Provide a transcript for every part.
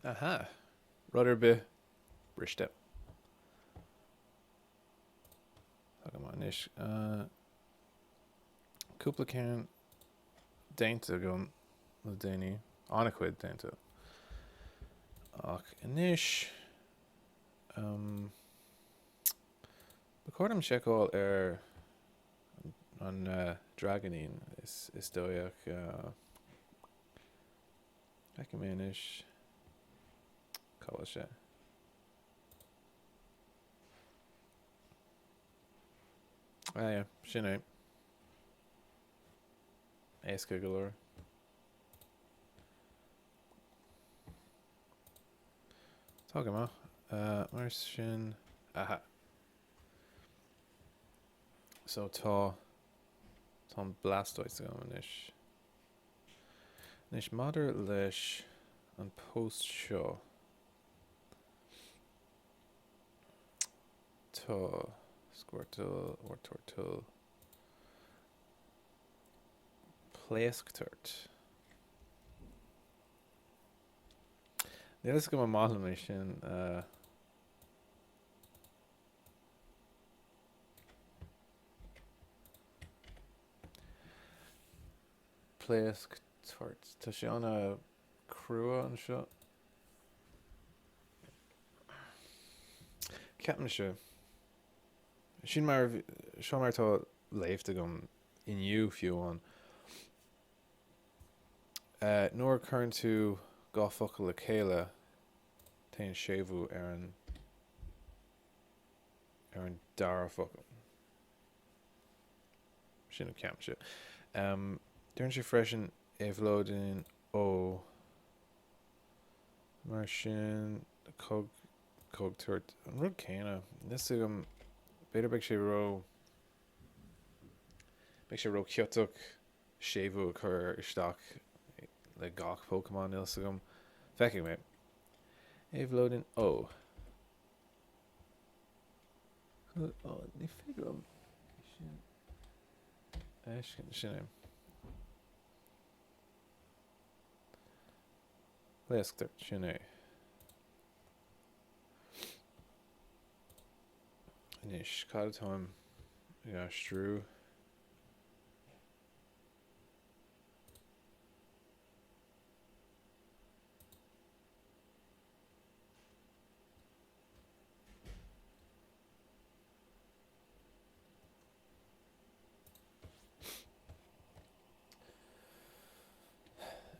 Aha. Rudderbe. Bristep. Come on, ish. Kuplacan. Dainta gun. Ladani. Anaquid dainta. Och, inish. Recordum checkall on Dragonine is doiach Ecumenish Kalasha. Ah yeah, Shine. Aeska galore. Talking about Martian. Aha. So Tom Blastoise going Nish Mother Lish and Post Show. To Squirtle or Tortle. Plaiskturt. Let's go my mission. Plaiskturt. Tashana Crua and shot. Captain Show. Shin Mar Shomarto left to gum in you if you want. Nor current to Gofuckle Kayla Tain Shavu Aaron Dara Fuckle. Shin of Camp shit. During she freshen Evlodin O Martian Cog Turt and Rud Kana. This Beta Big Shiro Kyotuk Shavu occur stock like Gawk Pokemon Nilsugum. Fecking mate. Evlodin O. Oh, they figure them. Shit. Leskter, Shine. Nish, Catatom, aistriú.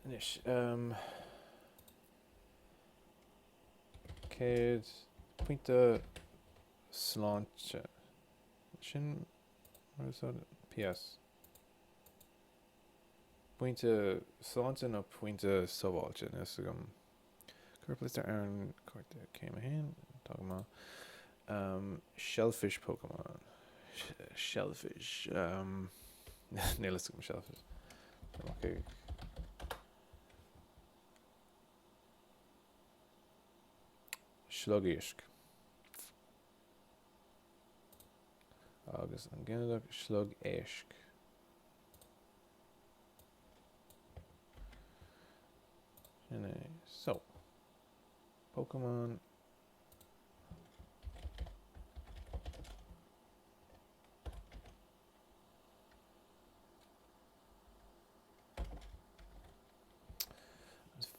Nish, Cade, Pointa Sláinte. Shin, what is that? PS. Pointa Sláinte no Pointa Subáilte. Nesugum. Curplister Aaron Corte came in. Talking about shellfish Pokemon. Shellfish. Nelisugum shellfish. Okay. Sluggish. August and Ganadok Sluggish. So Pokemon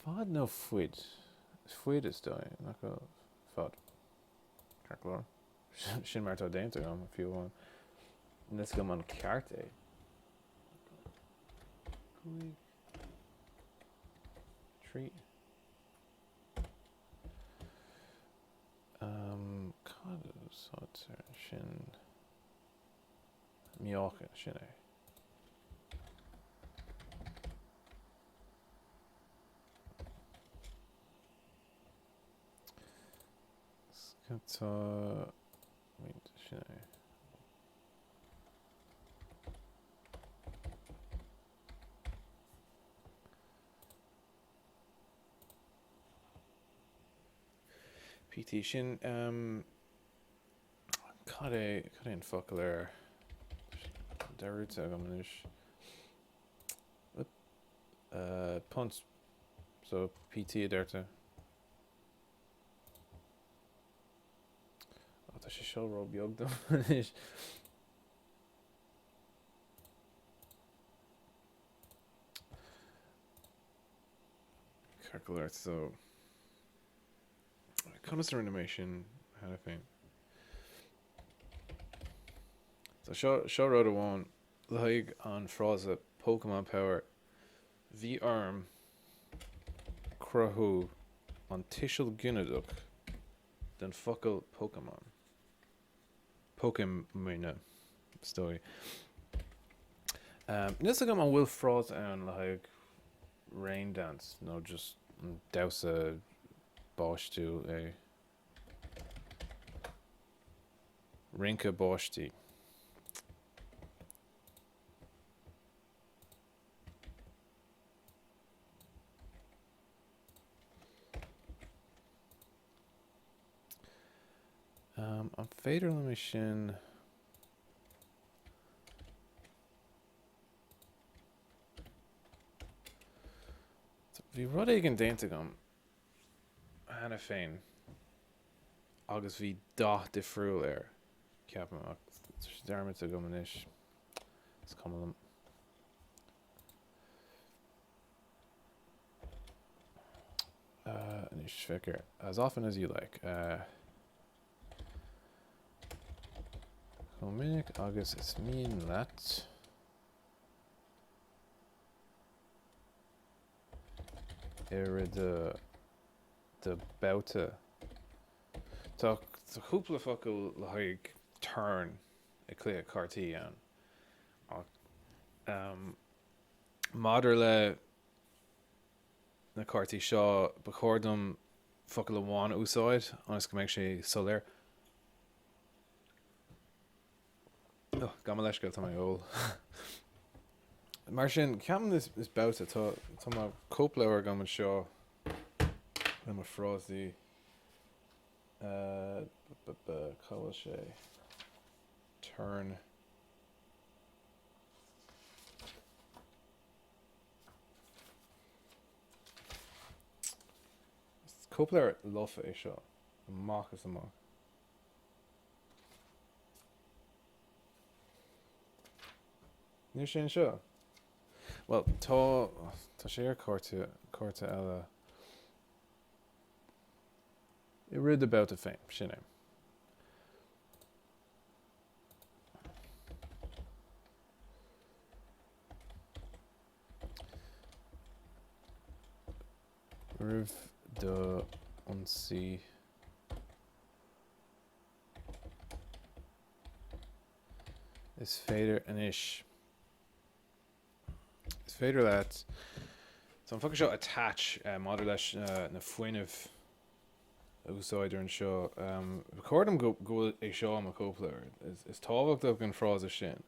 Fod no Fuid. Fuid is dying, not go Fod. Carclor. Shin Marto Dainter if you want. Let's go on Cártaí. Treat. Shin Mioka, Shine. Skata. Wait, Shine. PT Shin Cade in Fuckler Derut Agamish Punts so PT Derta Tá sé seo ro beag dom. Calculate, so conas animation had a thing. So seo rud amháin laig an frása Pokémon Power bhí arm cruthú an tiisiil Gunadach den focail Pokémon. Pokémon story. Nus agam an bhfuil frás an laig rain dance, no just dausa báistú é rinca báistí. An féidir le sin bhí rud ag an déanta gom hena féin agus bhí dath difriúil ceapan ach dermid a go manis is cum anis figure as often as you like Minic agus is mean that de bouta tá cúpla focail le haig turn I clé Cártaí an madidir le na Cártaí seo ba chórdom focail amháin úsáid agus go mbeidh sé soléir. Gama leis go tá ól. Mar sin ceapan is bouta tá má cóplair gama seo le má frásí cáil sé turn cóplair lofa é seo amach is amach. Níor sin seo? Well, tá sé ar cárta eile I rid about a féin sin é. Rih do ionsaí is féidir inis. Is féidir leat so an focail seo attach madidir leis na foiinemh úsáidir an seo recordam go é seo am a cóplair is tábhachtach an frása sin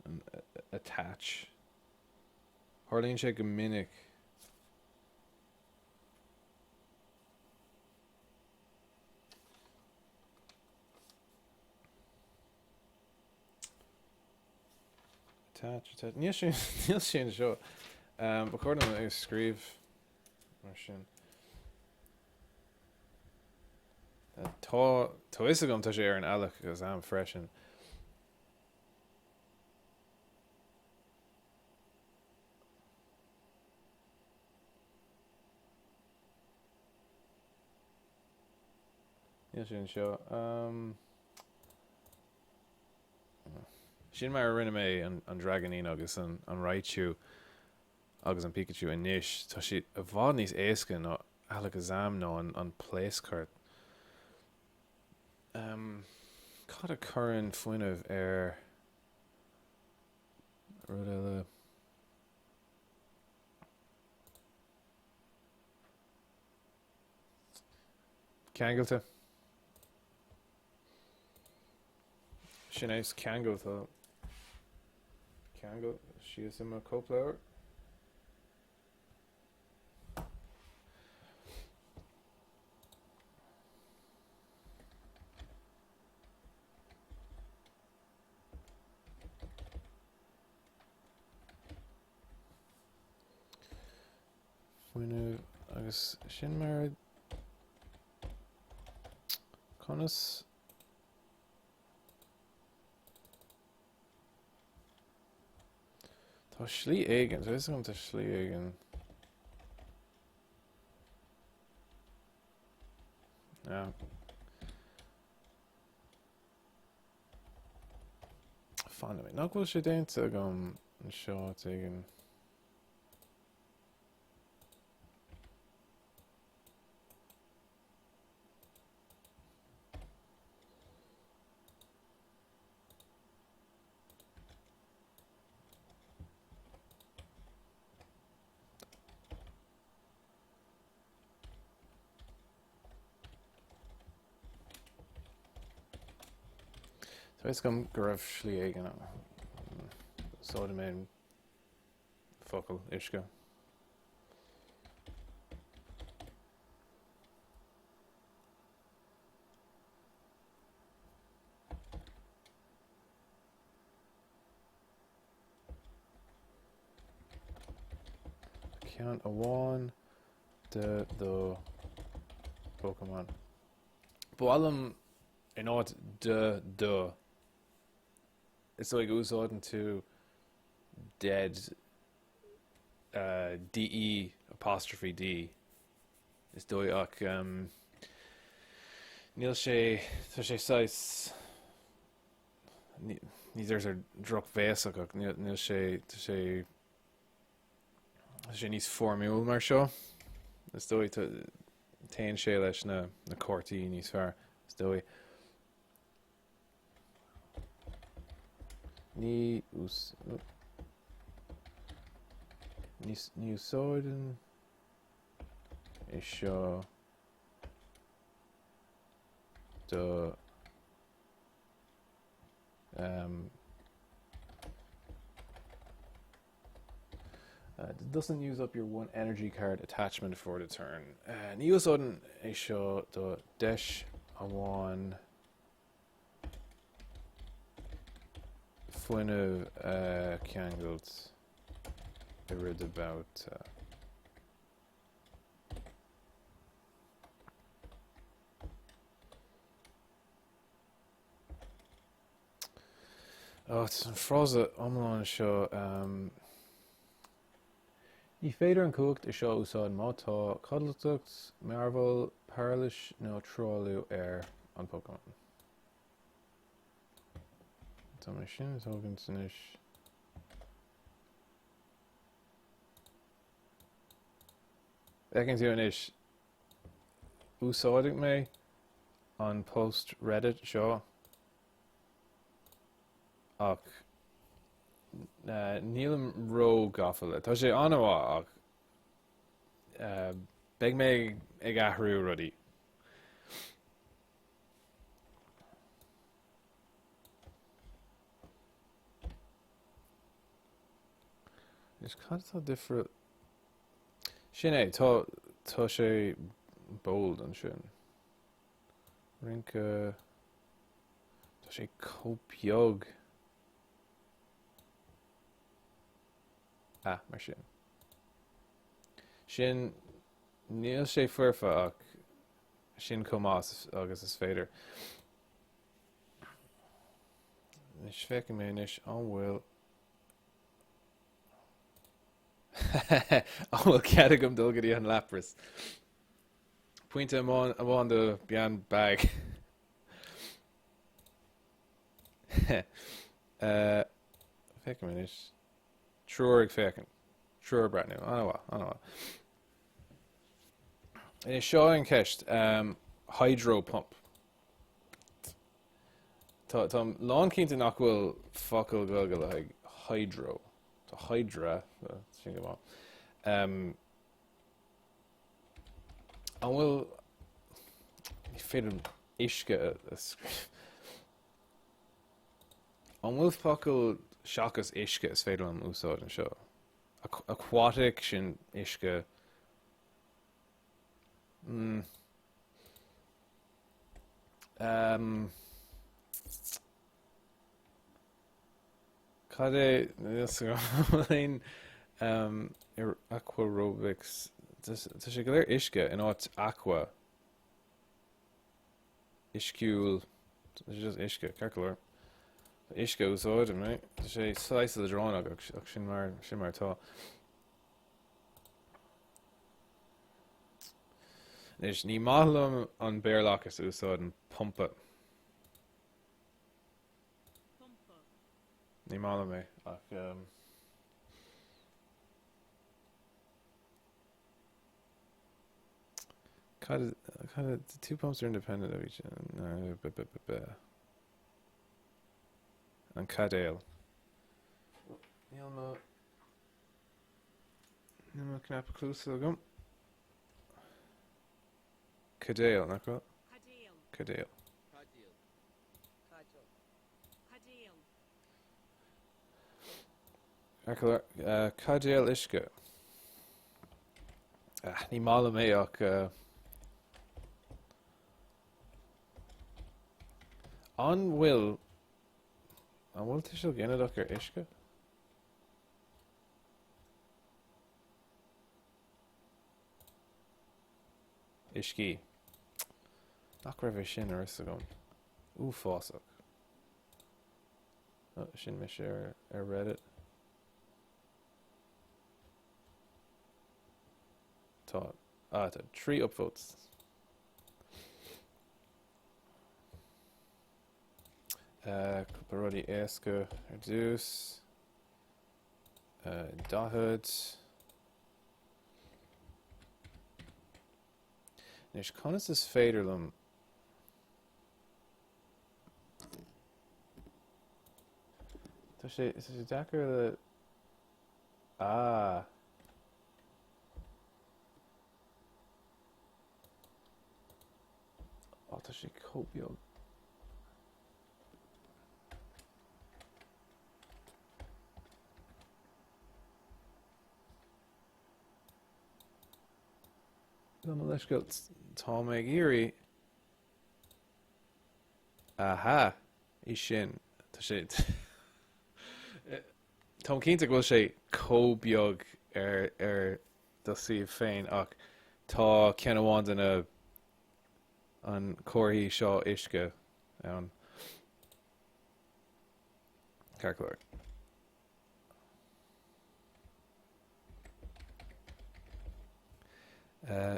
an attach tharlaíonn sé go minic attach níl sin seo recordam ag scríb mar sin tá is agam tá sé ar an ealach agus am freisin níl sin seo sin mar rinne mé an Dragonín agus an Raichu agus an Pikachu inis tá si a bhád níos éasca ná ealach exam nó an placecart cad a churann foiinemh ar rud eile ceangailte sin éis ceangailte ceangail sios im a cóplair foiinemh agus sin mar conas Tá slí éigen, so is go tá slí éigen. Ja. Fanna mé. Nach bhfuil sé déanta agam an seo éigen. So is gom go raibh slí éigen sóda mé focail isce. Ceann amháin de do Pokémon. Bhuailm in áit de do. Is like úsáideann tú dead DE apostrophe D. Is dói ach níl sé tá sé sais ní ar droch bhéasach ach níl sé tá sé níos formúil mar seo. Is dói tain sé leis na cuairtaí níos fearr. Is dói ní úsáideann is seo do it doesn't use up your one energy card attachment for the turn. Ní úsáideann is seo do deis amháin fuinneamh ceangailt I read about it's an frosa omláin seo ní féidir an cuacht is seo úsáid má tá cuddletucht marvel páirlis nó tráú ar an Pokémon. Tá mar sin is ógann san is Ecinn tú inis úsáideadh mé an post Reddit seo ach nílam ró gafaile. Tá sé anmha ach beidh mé ag athrú rudaí. Is cad tá difriúil sin é tá sé bold an sin. Rinke tá sé cópiog. Mar sin. Sin níl sé fuirfa ach sin comás agus is féidir. Is féice mé inis an bhfuil an bhfuil ceadagam dulgadí an lapras. Pointe amháin do bean bag. Féice mé inis. Trúr ag fécinn. Trúr bratnú. Anmha. Is seo an ceist hydro pump. Tá lán cinnta nach bhfuil focail gogail ag hydro. Tá hydra sin go an bhfuil féidir isce an bhfuil focail seachas isce is féidir an úsáid an seo. Aquatic sin isce cad é ar aquarobics tá sé go léir isce in áit aqua isciúil tá sé just isce ceir Isca úsáid mé sé slice le dránach ach sin mar tá. Is ní maithlam an Béarlachas úsáid an pumpa. Ní maithlam mé ach kind of the two pumps are independent of each other. And Gaeilge. Níl má knap clúsa agam. Gaeilge, nach go? Gaeilge. Gaeilge isce. Ní mála mé ach an bhfuil tú seo ginneadach ar isce? Iscí. Nach raibh sin ar is agam. Fásach. Sin me sé ar Reddit. Tá 3 upvotes. Cúpla rudí éasca ar dús. Dahad. Nis conas is féidir lum. Tá sé dachar le... Tá sé cóbeag. Lama leis go tá méid iarraí. Aha, í sin. Tá sé... Tá cinnte go bhfuil sé cóbeag ar do suíomh féin ach tá ceann amháin an cóirí seo isce ann. Carclár.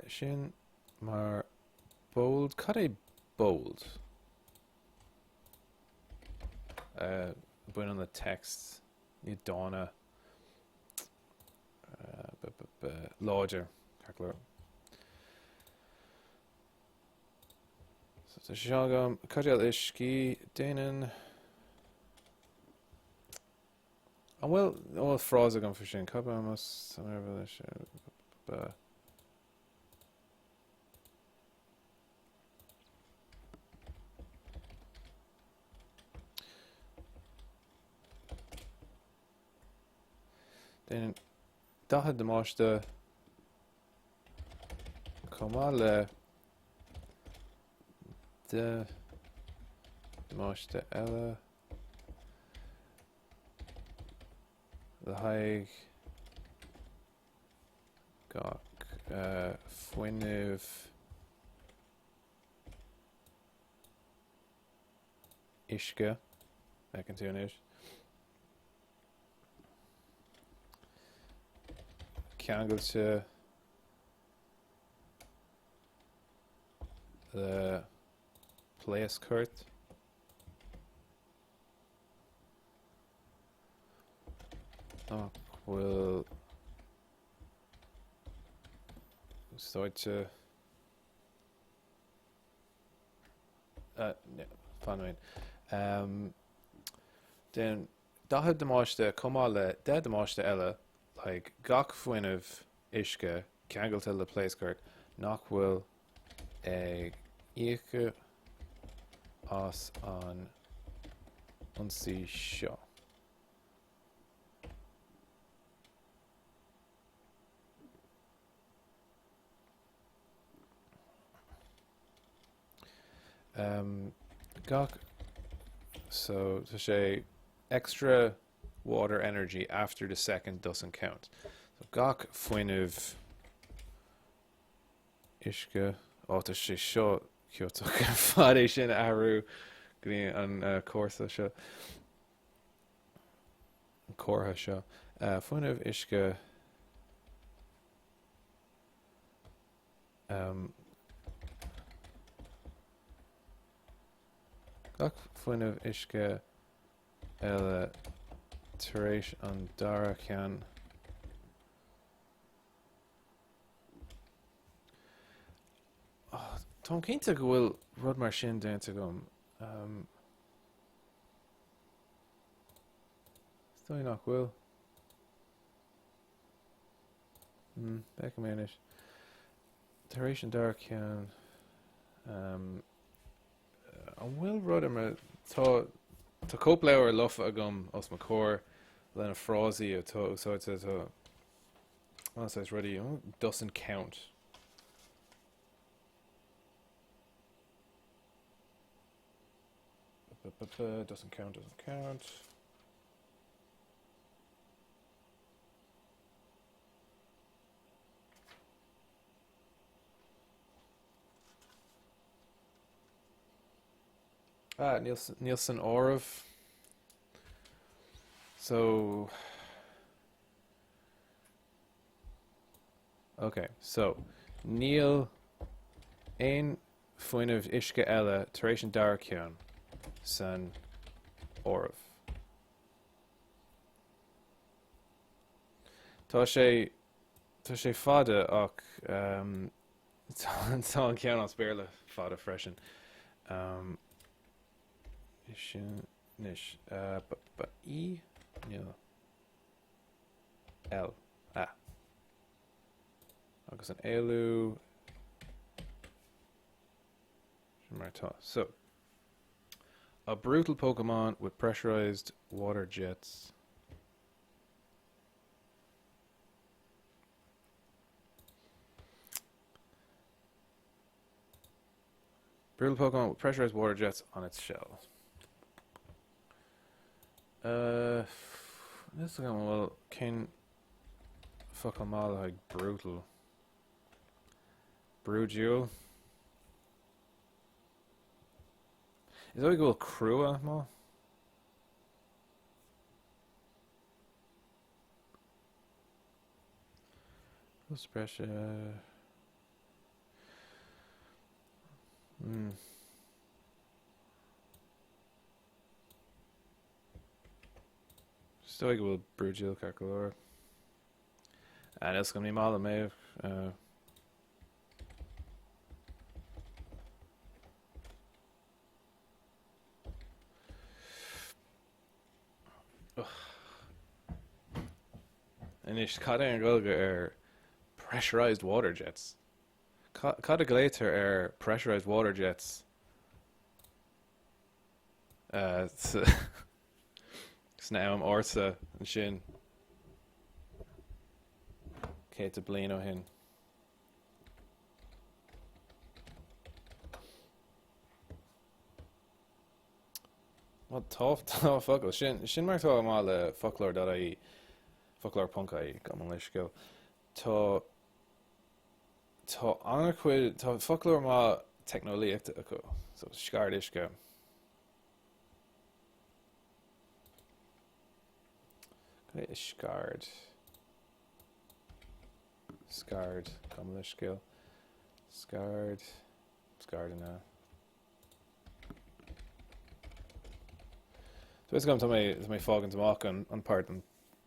Sin mar bold. Cad é bold? Buin an the text. Ní dána. Láidir. Carclár. So tá sé agam Gaeilge iscí déanaan. An bhfuil frás agam for sin. Cad mas déanaan dahad damáiste comá le de damáiste eile le haig gach fuinneamh isce ag an túnis. Ceangailte le place cuirt. Bhfuil stáite fanhain. Den dahad damáiste comá le de damáiste eile like gach fuinneamh isce ceangailte le place cuirt nach bhfuil ag íocha as an ionsaí seo. Gach, so to say extra water energy after the second doesn't count. So gach fuinneamh isce tá sé seo ceoach fad é sin ahrú gní an cuasa seo. Córtha seo. Fuinneamh isce gach fuinneamh isce eile tar éis an dara ceann. Tá cinnte go bhfuil rud mar sin déanta gom. Stoí nach bhfuil. Beidh go méis. Tar éis an dara ceann. An bhfuil rud mar tá cóp leabhar lofa agam os má cór lena frásaí atá úsáidte tá ásáis rudí doesn't count. Doesn't count. Nielsen Orov. So, okay, so Neil ein fuinneamh isce eile tar éis an dara ceann san Orov. Tá sé fada ach tá an ceann as Béarla fada freisin. Sin níos I Neil L agus an éilú martá. So, a brutal Pokemon with pressurized water jets. Brutal Pokemon with pressurized water jets on its shell. This is well, can fuck them all like brutal. Brujewel. Is that a go Crua mo? What's pressure? Still go Brujewel Kakalor. And it's gonna be Malamave. And it's Cártaí and Gaeilge pressurized water jets. Cártaí Gaeilge pressurized water jets. Snaam Orsa and Shin. Kate Blino hin. What tough fuck Shin mar tá má le folklore.ie folklore.ie gaman leis go. Tá anarquid tá folklore má technolíochta acu. So scardish go. Okay, scarred, gaman leis go. Scarred ina. So it's come to my fog and mock on part and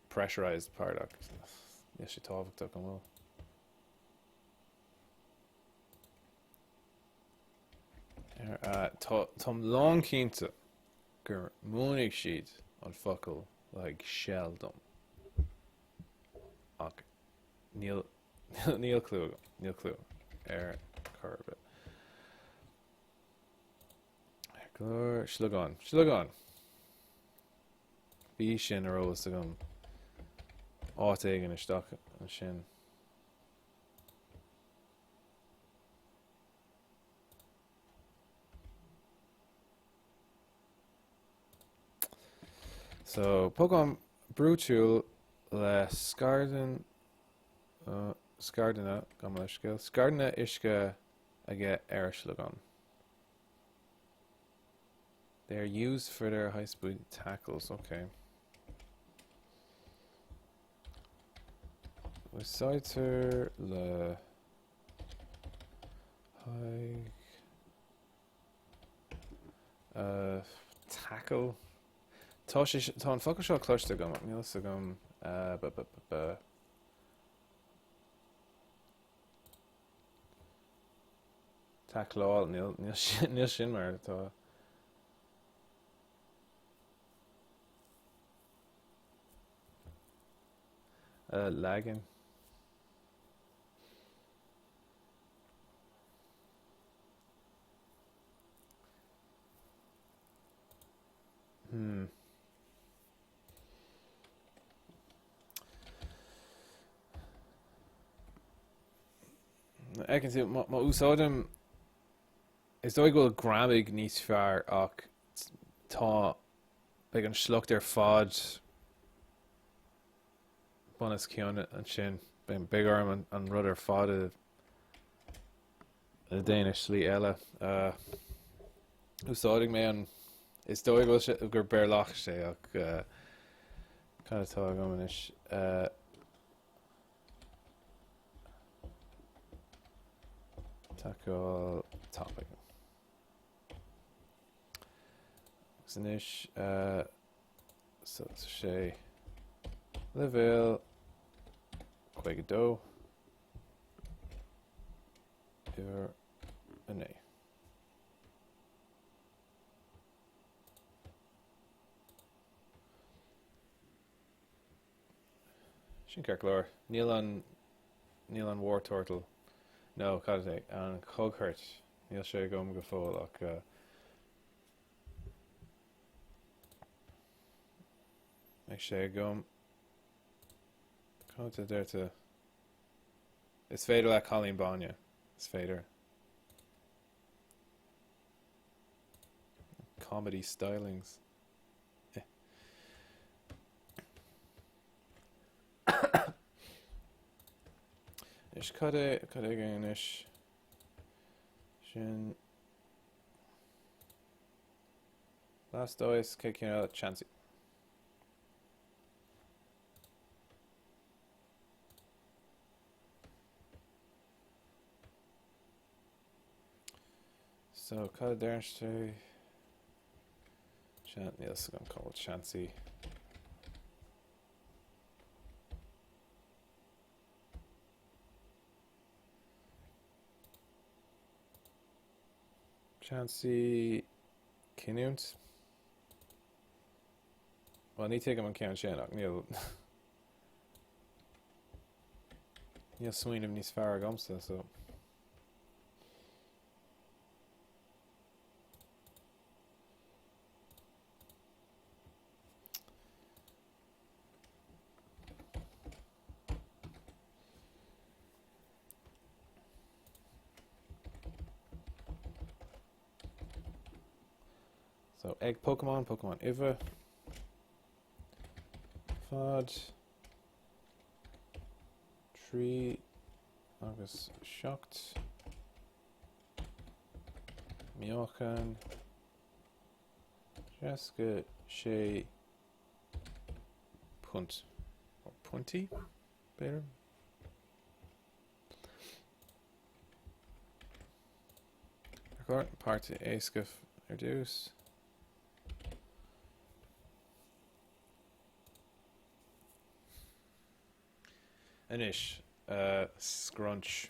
pressurized part. Yes, she talked up and well. Tom long kinte gur múnig sheet on fuckle like shell dum. Ach, Neil clue Corbett. Slug on. Bhí sin ar ólas agam áit éigean isteach an sin. So, Pokemon Brútiúil le Scardina gan leis go. Scardina isce aige Slug. They are used for their high-speed tackles, okay. Úsáidtear le haig tackle. Tá an focail seo cloiste gom níl sa gom tackleáil níl sin mar tá lagging. Ag an tí má úsáidem is dóigh go gramig níos fearr ach tá beag an slucht ar fad bunas ceanna an sin beag big arm an rud ar fad a déanais slí eile. Úsáiding mé an is dóigh gur Béarlach sé ach kind of tá gom inis. Tackle topic. Inis so sé level chuige dó iwwer an é. Sin ceir níl an war turtle. No, cad é an choghart níl sé gom go fóil ach ag sé gom cáta deirte is féidir le Colleen Báine is féidir comedy stylings. Is cad é gin is sin last dóis cé cin chancy. So cad déirste yes, I'm called Chancy. Chancy Kinunt. Well, ní take him an cean sin ach níl swinnim níos fearr agamsa so egg Pokemon Iva Fod Tree agus Shocked Miochan Jessica Shea Punt or Punty better Party Aescif Reduce Anish, Scrunch.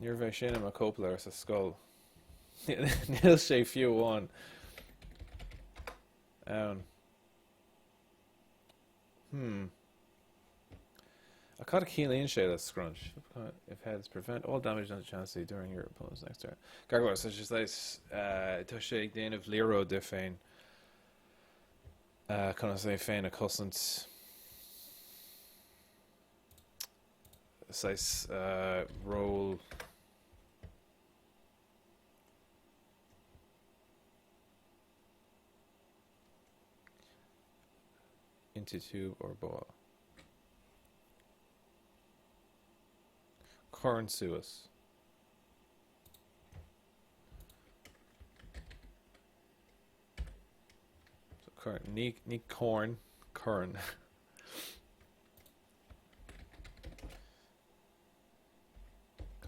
Níor bheith sin am a cópla ar sa scoil. Níl sé fiú bháin. A cad cílíonn sé le scrunch. If heads prevent all damage on the Chansey during your opponent's next turn. Gargoyle, so just like tá sé ag déanamh líró de féin. Chuna sé féin a cosint sais roll into tube or ball. Corn Suez. Corn. Ní corn. Corn.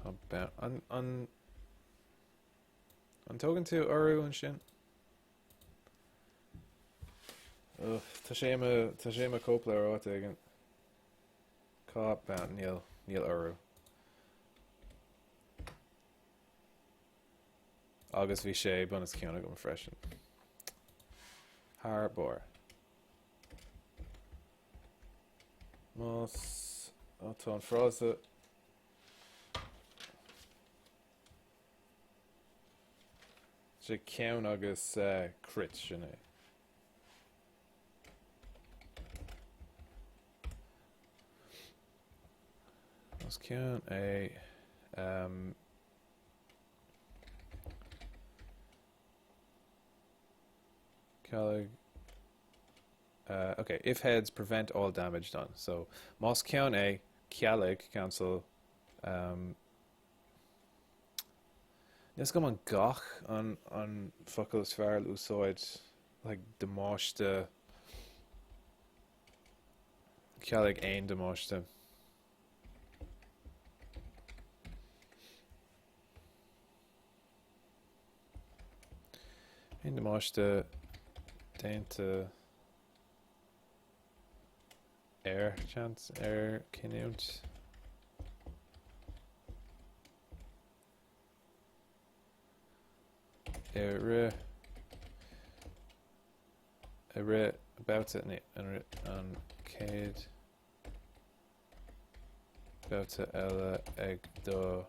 About an tógann tú orú an sin. Tá sé a cópla ar áit igen. Cá about níl orú. Agus bhí sé bunas ceanna go freisin. Harbor. Mas tá an frása sé ceann agus crit sin é. Mas ceann é Gaeilge. Okay, if heads prevent all damage done. So Mas ceann é Gaeilge cancel Nes go an gach an focail sfearil úsáid like demáiste Gaeilge aon demáiste. Aon demáiste déanta chance cinúnt. Ri about it an céad about it eile ag do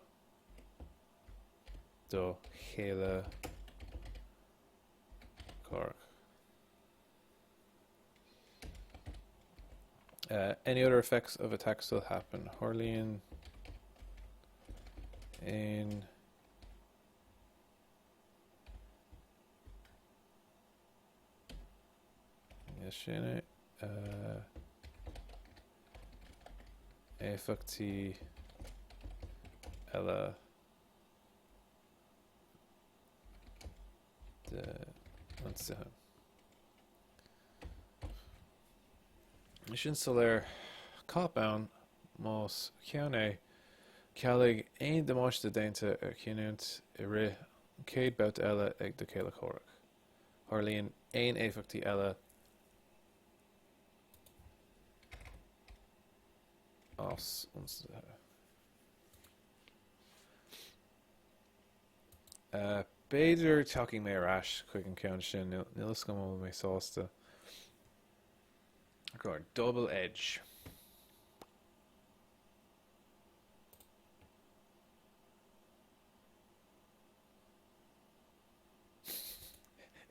chéile Cork. Any other effects of attack still happen. Harlean in sinne éfachtaí eile de ansithe. Sin soléir cápán más ceann é Gaeilge aon damáiste déanta a cinúnt I rith céad bout eile ag do chéile chóireach. Harlean aon éfachtaí eile as ansithe. Beidir teaching mé ar ais chuig an ceann sin níl go mó mé sásta. Got double edge.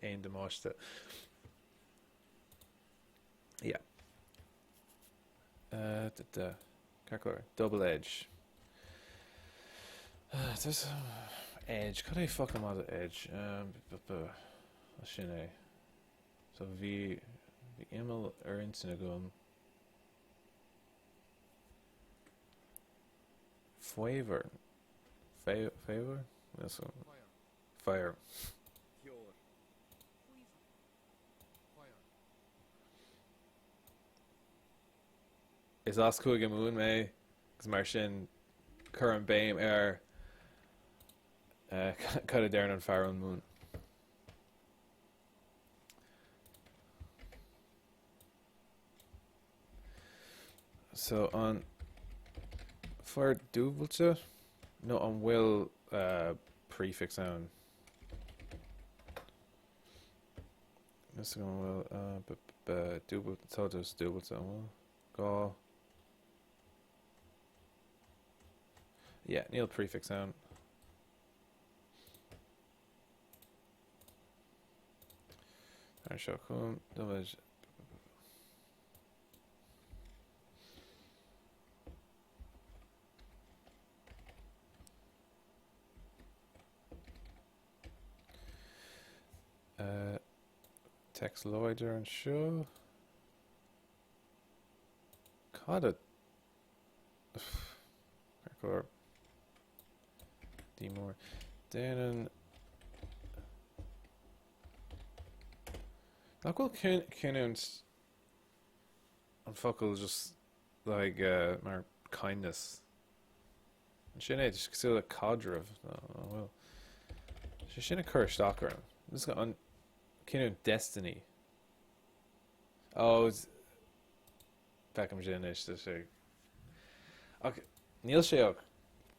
Aon damáiste. Yeah. Double edge. There's edge. Could I fuck him out of edge? Sin é. So bhí imel intain agam. Favor. That's one. Fire. Is as cool go moon me gus mar sin chur an béim ar cut a down on fire on moon. So on for dúbailte no an will prefix on this one will dúbailte will go. Yeah, níl prefix on. Ar seo chum damage. Text loider and show. Caught it. Record. D more. Then Nach bhfuil cinúint an focail just like mar kindness. An sin é just cosúil le cadramh bhfuil sé sin a chur stacar an. This got an cinúint destiny. Oh, it's Beckham sin is to say. Okay, níl sé ach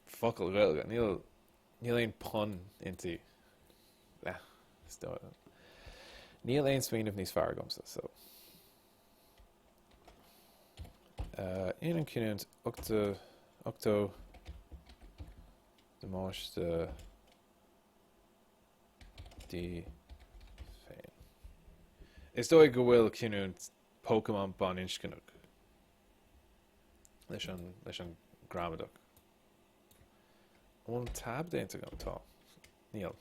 focail Gaeilge. Níl ein pun into. Sto. Níl ein swing of níos fearr gomsa, so. In an cinúint octo de máis de féin. Is dóigh go bhfuil cinúint Pokémon ban inscinneach leis an gramadach. Ón tab déanta go tá. Níl.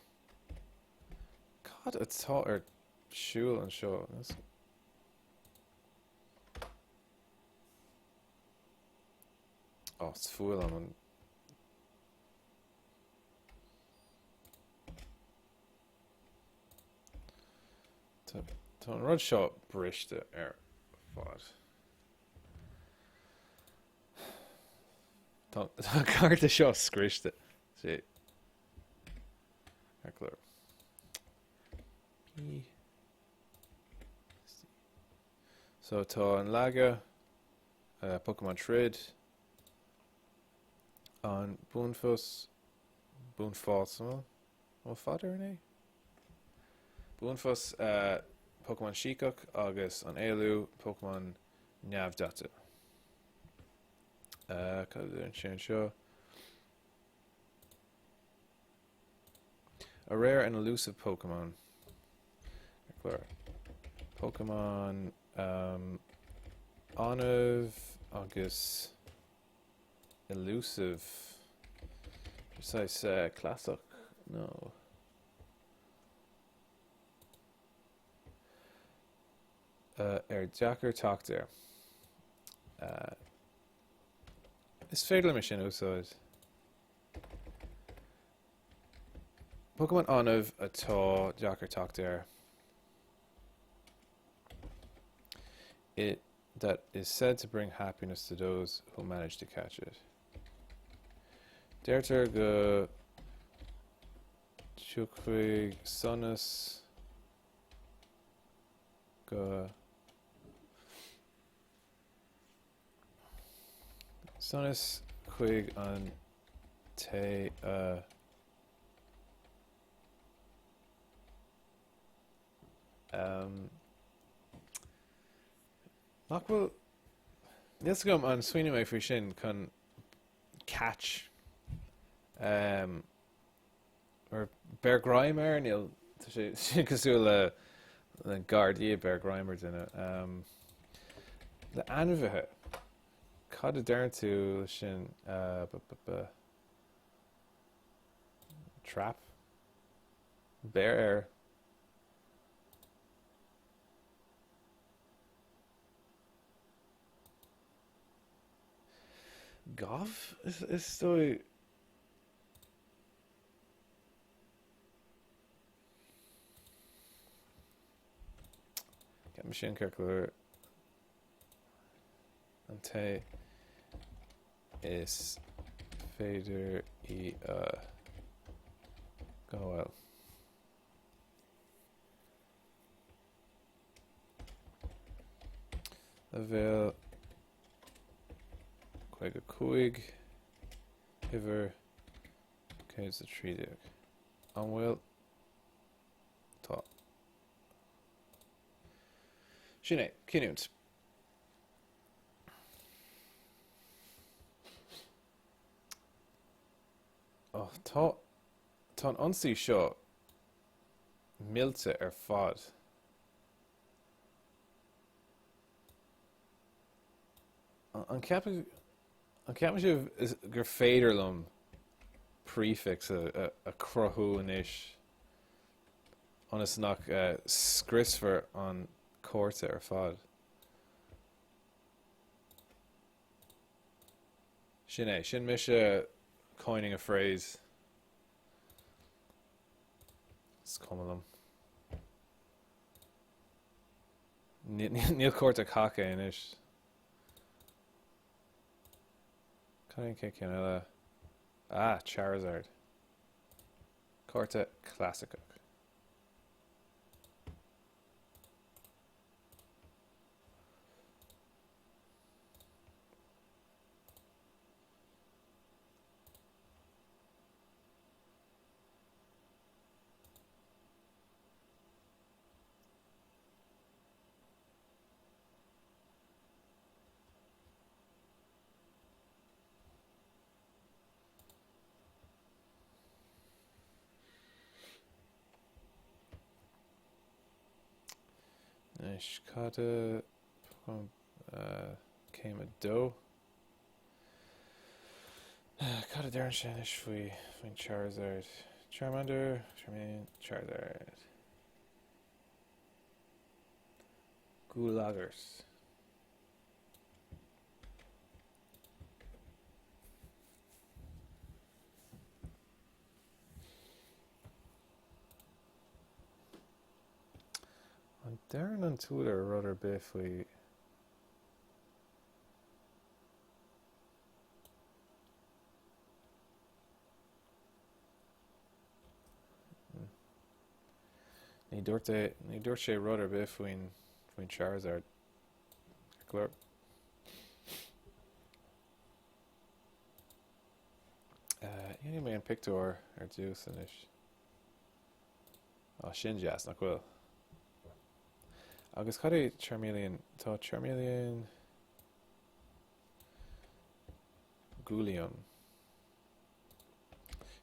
Cad atá ar siúil an seo. Oh, it's full on. Tá an rud seo briste ar fád. Tá carta seo scriste. Sí. Ar clúr. So tá an laga Pokémon Trid an Boonfus Boonfos ó fadar in é? Boonfus Pokémon Shikok agus an éilú Pokémon Neamhdata. Cad an sin seo. A rare and elusive Pokémon. Pokémon Anav agus elusive. Precise classic. No. Jacker talk there. Is féidir me sin úsáid. Pokémon Anav atá Jacker talk there. It that is said to bring happiness to those who manage to catch it. Deirtar go Chuchuig Sonus go Sonus chuig an te Nach bhfuil Níos gom an swinine mé faoi sin chun catch or Bear Grimer níl sin cosúil le Guardia Bear Grimer duine. Le anmhethe cad a dearn tú sin trap bear air. Gov is stoi get machine calculator and te is fader I go well. Avail chuig a chuig iver céims a trídeag an bhfuil tá sin é cinúint tá an ionsaí seo mílte ar fad an ceappa sibh is gur féidir lom prefix a crothú inis anas nach scrisfar an córta ar fad. Sin é, sin mis coining a phrase. It's cumulum. Níl cuairt a cacha inis. Cain kick eile. Ah, Charizard. Cuairte clásica. Nice. Cad came a dough. Cad a darn sin is faoi Charizard. Charmander, Charmaine, Charizard. Gulaggers. An darn an túlar rudder bit faoi ní dúirt sé rudder bit faoin Charizard. Clár. Iní mé an picúir ar dús inis. Sin jazz nach bhfuil. Agus cad é Charmeleon? Tá Charmeleon Goulion.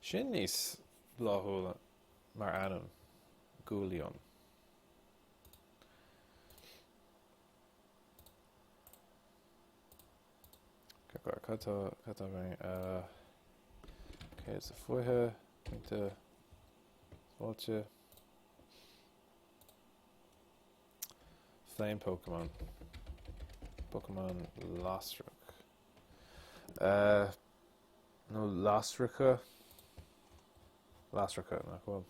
Sin níos bláthúla mar anam. Goulion. Catá bhain. It's a foihe. Into Vulture. Flame Pokémon. Pokémon Lostrum. No Lostrica. Lostrica, nach bhfuil.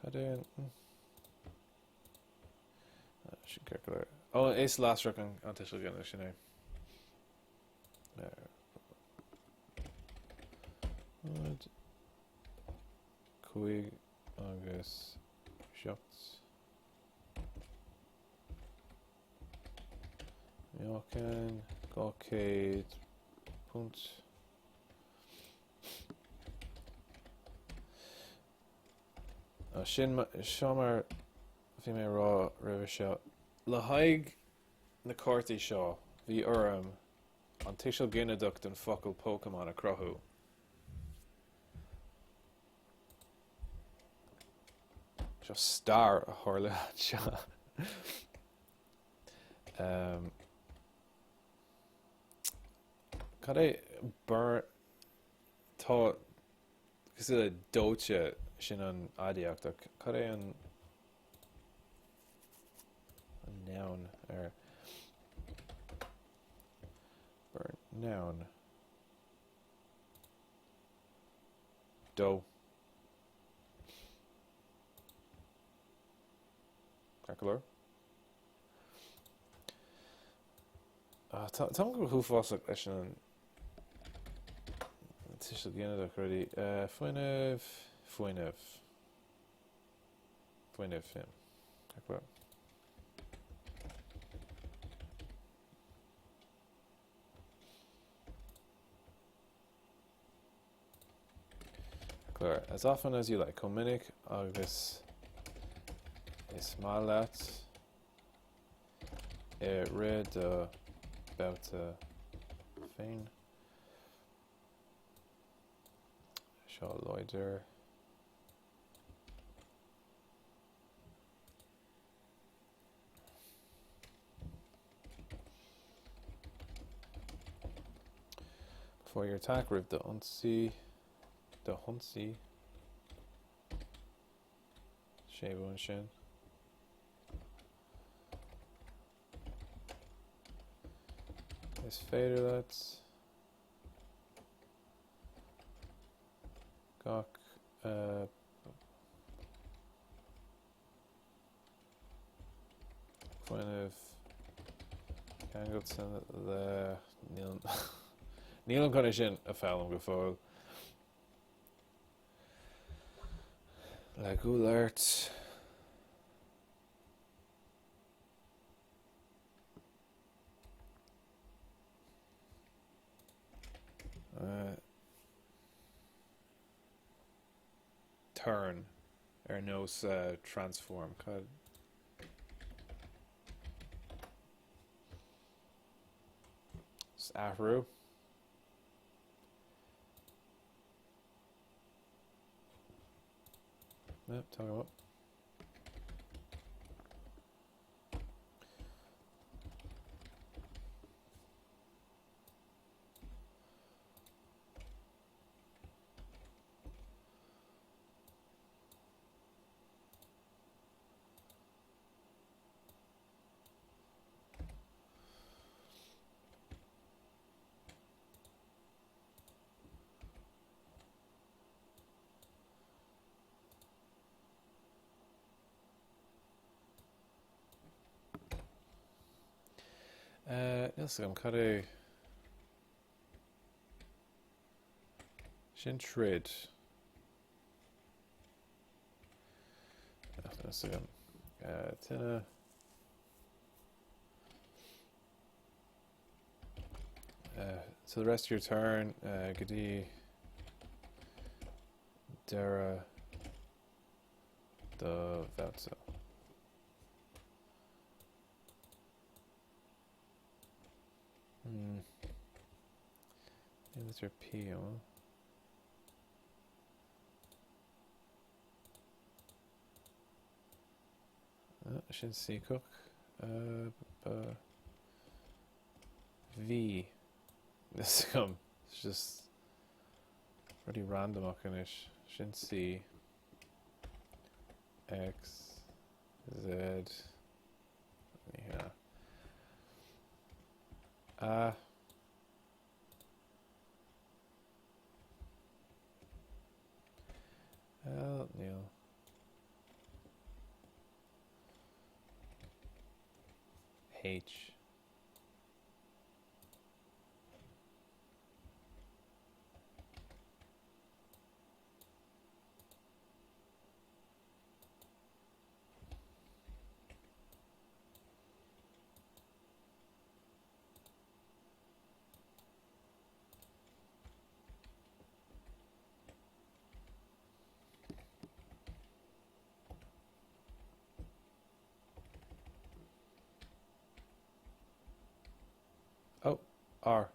Cadén. Sin ceir. Oh, is Lostric an tiisiil gana sin é. Cuig agus shots. Miocan, Gawcade, punt. Sin seo mar bhí mé rá roimh seo. Le haig na Cártaí seo, bhí orm an tiisiil ginneadach den focail Pokémon a crothú. Seo star a tharla seo. Cad é tá gus é dóite sin an adiachtach. Cad é an noun ar noun dó. Calculor. Tá go thuásach leis an tiisiil ginneadach ruí. Foiinemh him. Calculor. As often as you like. Cominic agus is málat red about féin. Seo loidir. Before your attack, rip the Huntsy. Shave one shin. This Faderlets. Gawk. Fuineh Gangotson le Níl an chuna sin a fellm go fáil. Le gúlairt. Turn nós transform cad aistriú. Yep, talk about. Níl cad é sin trid. Tinna so the rest of your turn, Gadi Dara the Vatsa. Yeah, that's your P, huh? Sin C cook. V. This come. It's just pretty random ish. Sin C. X. Z. Yeah. L. Neil. H. Oh, R.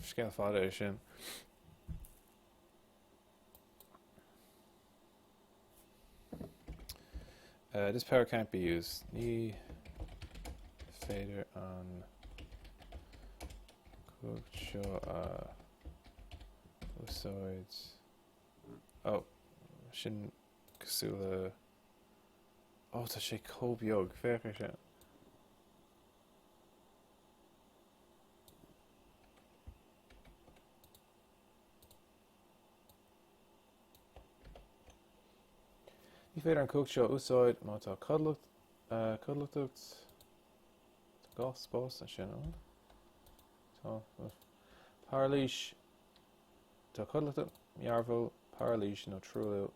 Scale Foundation. This power can't be used. Knee fader on cooked show both sides. Oh, Shin Kasula. Oh, to shake Kobyog. Fair shit. Ní féidir an cook seo úsáid má tá codlacht gás spás an sin tá páirlís tá codlacht mearbhfuil páirlís nó trúlú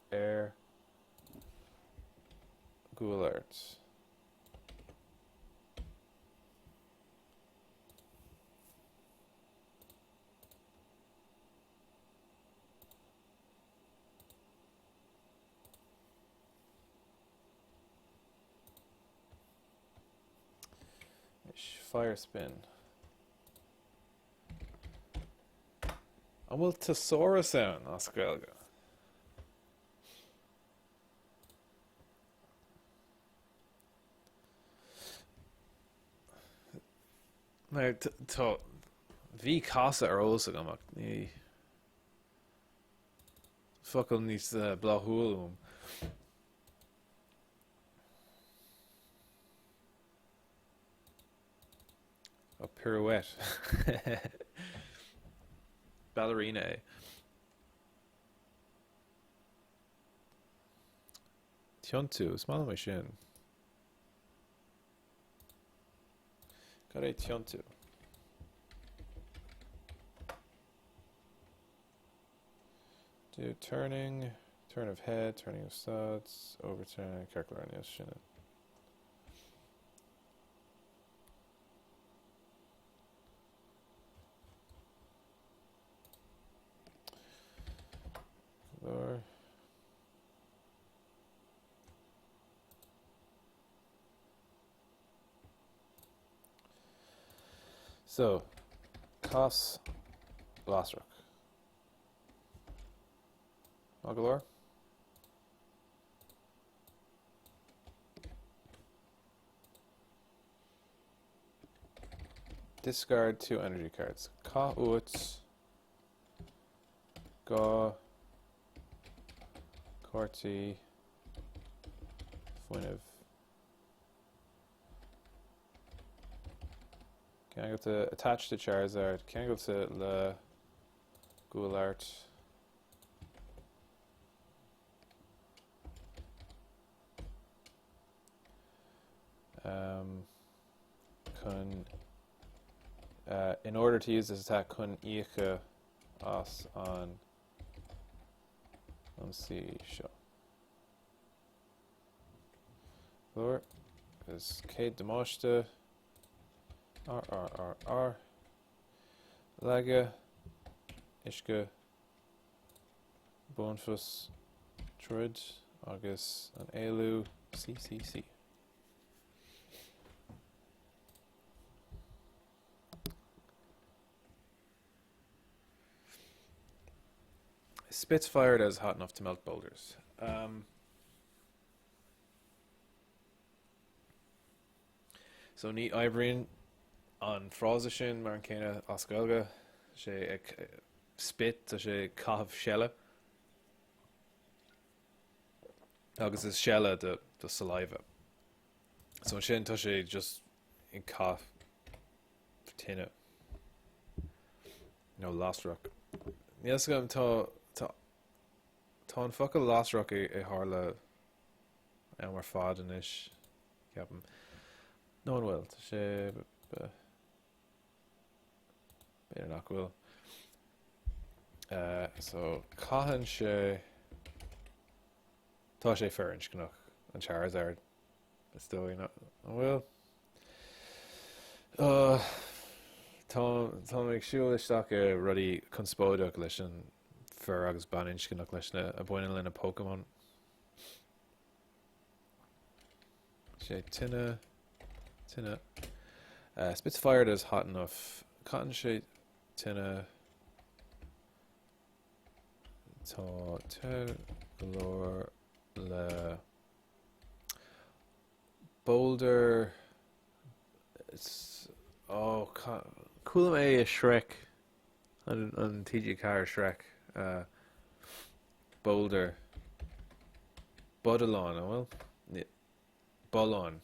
gúlairt. Fire spin. An bhfuil Thesaurus ann as Gaeilge. Mar tá bhí casa ar ósa amach ní Focail níos bláthúilm. A pirouette. Ballerina é. Tiontu, is mála mai sin. Cad é tiontu? Do turning, turn of head, turning of studs, overturn, calculating yes, sinna. There. So, Cos Lasrock. Magalore. Discard 2 energy cards. Ka Uts. Ga. Cártaí. Fuinev. Can I go to attach to Charizard? Can I go to Le Goulart? In order to use this attack, kun Icha os on see show. Floor is Kate Demoshta. R. Laga. Ishka. Bonfus. Trud. August. And Elu. CCC. Spitfire is hot enough to melt boulders. So ní Ibreen an frása sin mar an céine as Gaeilge sé ag spit a sé cathbh seile agus is seile de saliva. So sin tá sé just in cath tinine. No Lasrock. Níos gom tá an focail Lasrock é tharla mar fad inis ceapan. No one will. Tá sé beidir nach bhfuil. So caitheann sé tá sé fearr gnach an Charizard. But still, you know, well, tá ag siúil isteach rudí conspóideach leis an fearr agus baninch gnach leis a buine lena Pokémon. Sé tinine. Spitfire is hot enough. Cotton shade tinine. Tá te galore le boulder. It's cool é a Shrek an TG car Shrek. Boulder. Bodalon, well, Bolon.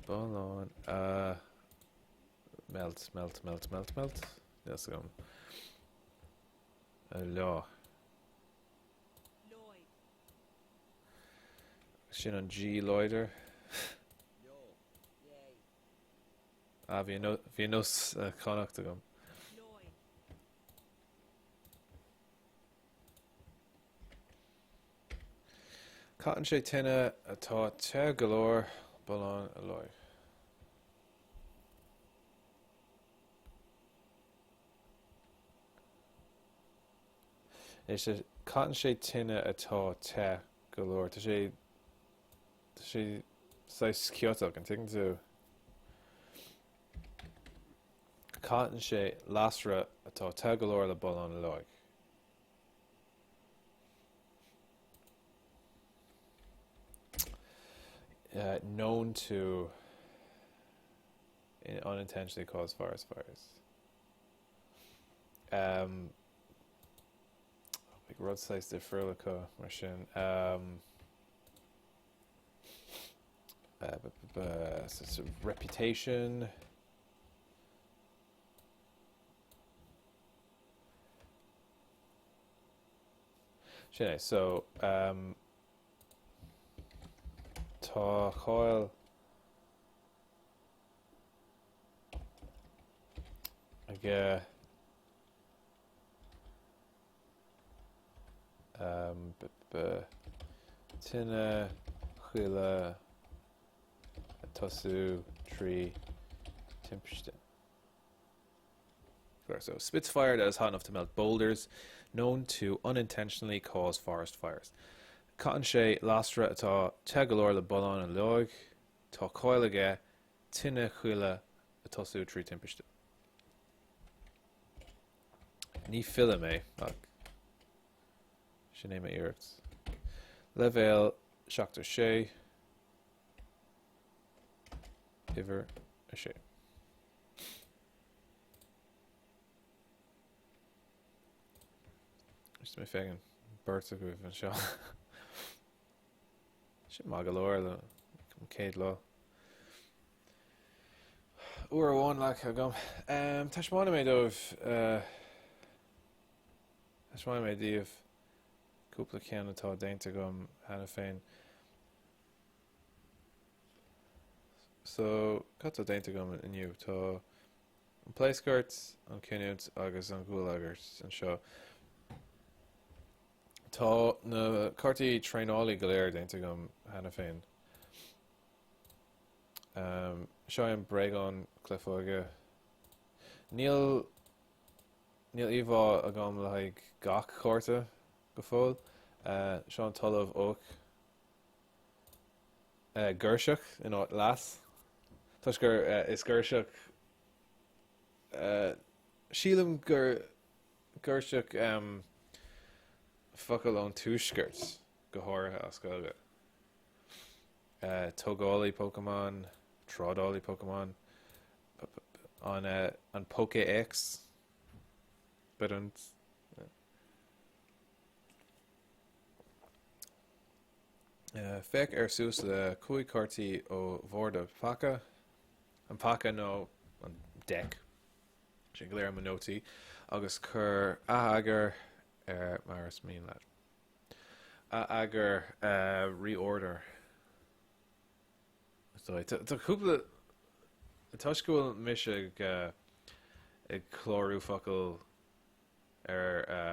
Bolon. Melt. Let's go. Law. Sin an G loider. Bhí nos connacht agam. Cotton sé tinine atá te galore Bolon alloy. Is a cotton sé tinine atá te galore. Tá sé sais Kyoto an ting to cotton sé lasra atá te galore le Bolon alloy. Known to unintentionally cause forest fires. Big roadsides de Furlica, mar sin. So it's a reputation. Sinné, so tá choil aige tinne chuile tosú trí timpiste. So spits fire that is hot enough to melt boulders, known to unintentionally cause forest fires. Cotton sé lastra atá tegalor le bolán an leog, tá coil aige tinne chuile a tosú trí timpiste. Ní fila mé, ach sinné mé iirecht. Levéil seachtar sé, iver a sé. Just mé fegin Bert a goibh an seo. Sin má go leir le céad lá. Uair bháin le a gom. Táismána mé dóibh Táismána mé díobh cúpla ceann atá déanta gom hena féin. So, catá déanta gom inniu tá an pléisceart, an cinúd agus an ghuailagart an seo. Tá na Cártaí Tréanálaí go léir déanta gom hena féin. Seo an breagán clufáige. Níl íomhá a gom le haig gach chárta go fóil. Seo an talamh óg Gurseach in áit las. Tás gur is Gurseach sílam gur Gurseach focail ón túisceart go háirithe as gailge. Tógálaí Pokémon, Trádálaí Pokémon, an Pokéx, bedant. Feic sús le cúig Cártaí ó bhórda Paca. An Paca nó an deck, sin go léir an nótaí, agus chur agur mar is míon leat. Agur reorder. Tá cúpla tuisciúil mis ag chlórú focail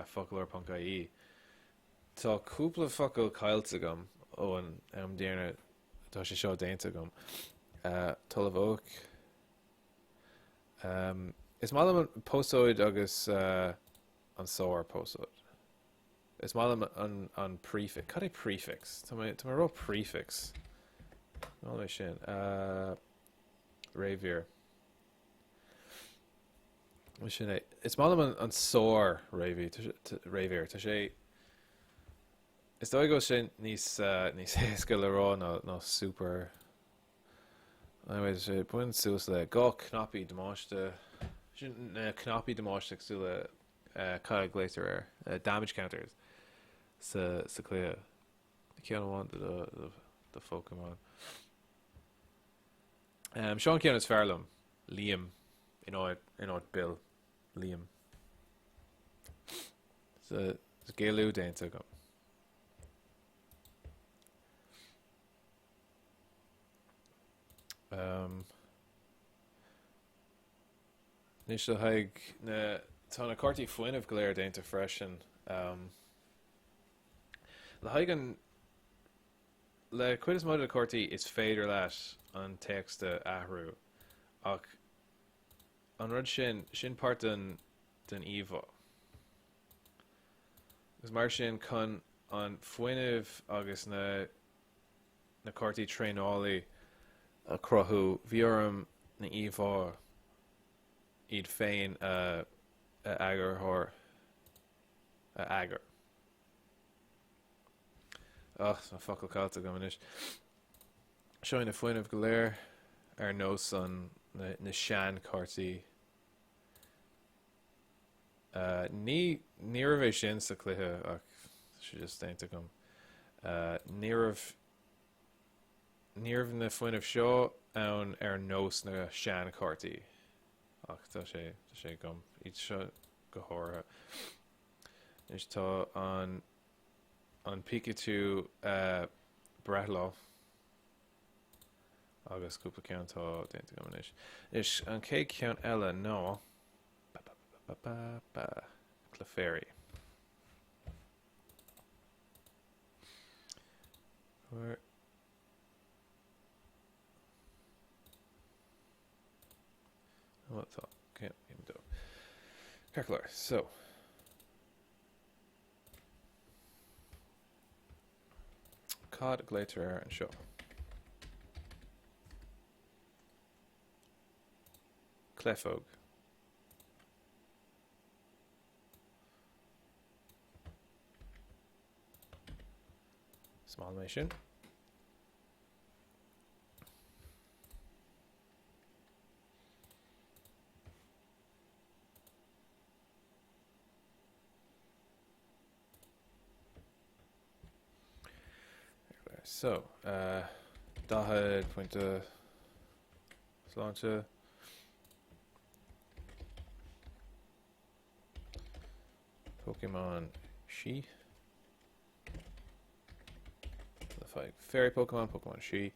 focail.ie. Tá cúpla focail caiilte gom ó an déarna tá sé seo déanta gom. Talamh óg. Is mála an pósóid agus an sóir pósóid. Is mála an prefix. Cad é prefix? Tá mé ró prefix. Mála sin. Ravier. Sin é. Is mála an sóir Ravier. Tá sé... Is dóigh go sin níos héasca le rá ná super... Anyway, sé buin sús le gá cnapaí damáiste. Sin cnapaí damáiste sú le cad gléitar damage counters sa clia. Ceann bhaint the Pokémon. Seán ceann is fearlam. Liam. In áid Bill. Liam. Sa Gaeilge déanta gom. Níos le haig tá na Cártaí foiinemh go léir déanta freisin. Le haig le cuid is muid a Cártaí is féidir leis an texta ahrú, ach an rud sin páirt den íomhá. Gus mar sin chun an foiinemh agus na Cártaí Tréanálaí a crothú bhíorm na íomhá iad féin agur thór agur. Ach, na focail cáilta go manis. Seoin na foiinemh go léir ar nós an na sean Cártaí. Ní bheith sin sa cluthe ach si just déanta gom. Níorh na foiinemh seo ann nós na sean Cártaí. Ach tá sé gom. Iad seo go háirithe. Is tá an Pikachu Béarla agus cúpla ceann tá déanta gom is. Is an cé ceann eile ná Clefairy. Where what thought? Can't even do. Calculator. So Cod Glater and show. Clefog. Small nation. So, Dahad went to Sláinte. Pokemon She. Like Fairy Pokemon, Pokemon She.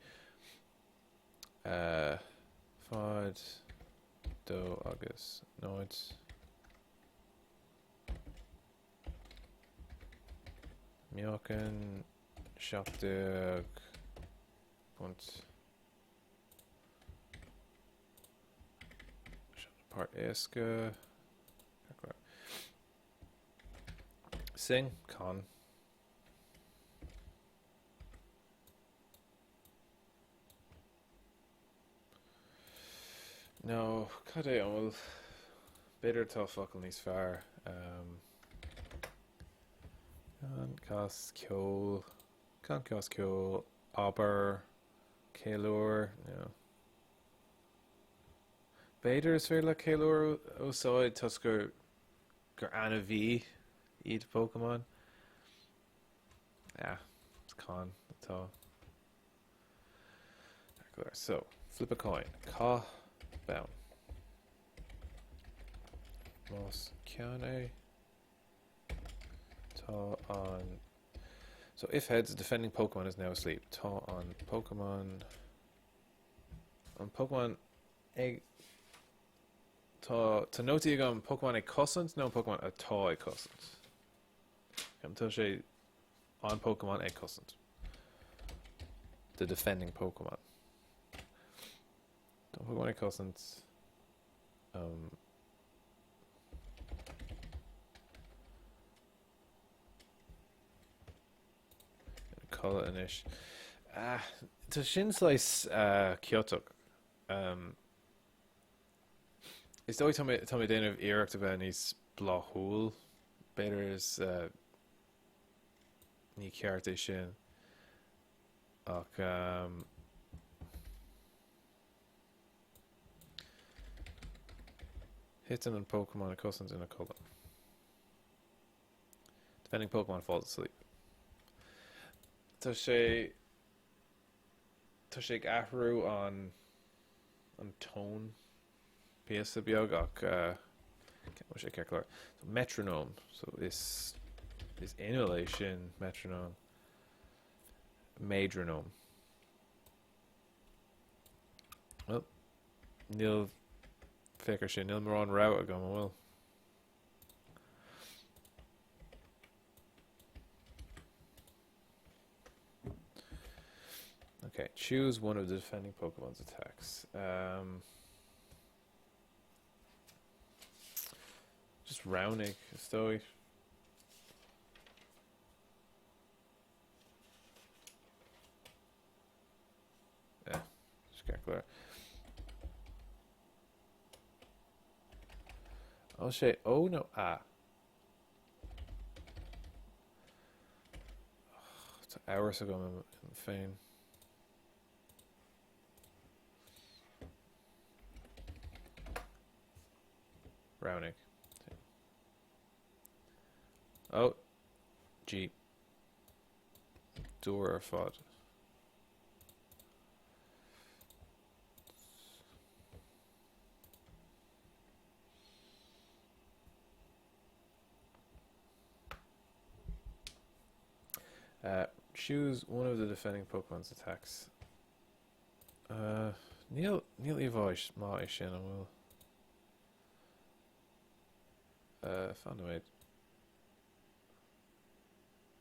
Fod Do Agus Noid. Mjolken Shopdog Punt Part Eska Sing Con No, cad é an beidir tá focail níos fearr. Can cos ceol aber céilúr, beidir is féidir le céilúr úsáid tus gur anna bhí iad Pokémon. It's con atá. So, flip a coin. Cá bound. Moss Kiane. Ta on. So if heads, defending Pokemon is now asleep. Ta on Pokemon. On Pokemon egg. Ta noti on Pokemon a cosant, no Pokemon a ta a cosant. Come to say on Pokemon a cosant. The defending Pokemon. Pokemon a cosant. Call it an ish. To shin slice Kyoto. Is dói Tommy déanamh iireachta bheith níos bláthúil. Beidir is ní ceart é sin. Ach hitting on Pokemon a cosant in a colour. Defending Pokemon falls asleep. Tá sé ahrú an tone PS beag ach what sé ceir. So metronome. So is inhalation metronome. Madronome. Well, níl féicear sin níl mar an rá a go bhfuil. Okay, choose one of the defending Pokemon's attacks. Just Rownick, Stoic. Yeah, just get clear. I'll say, oh no, it's hours ago in Fane. Browning. Oh, G. Door or fod. Choose one of the defending Pokemon's attacks. Neil Evoish, Ma Ishin, and will. Found a way.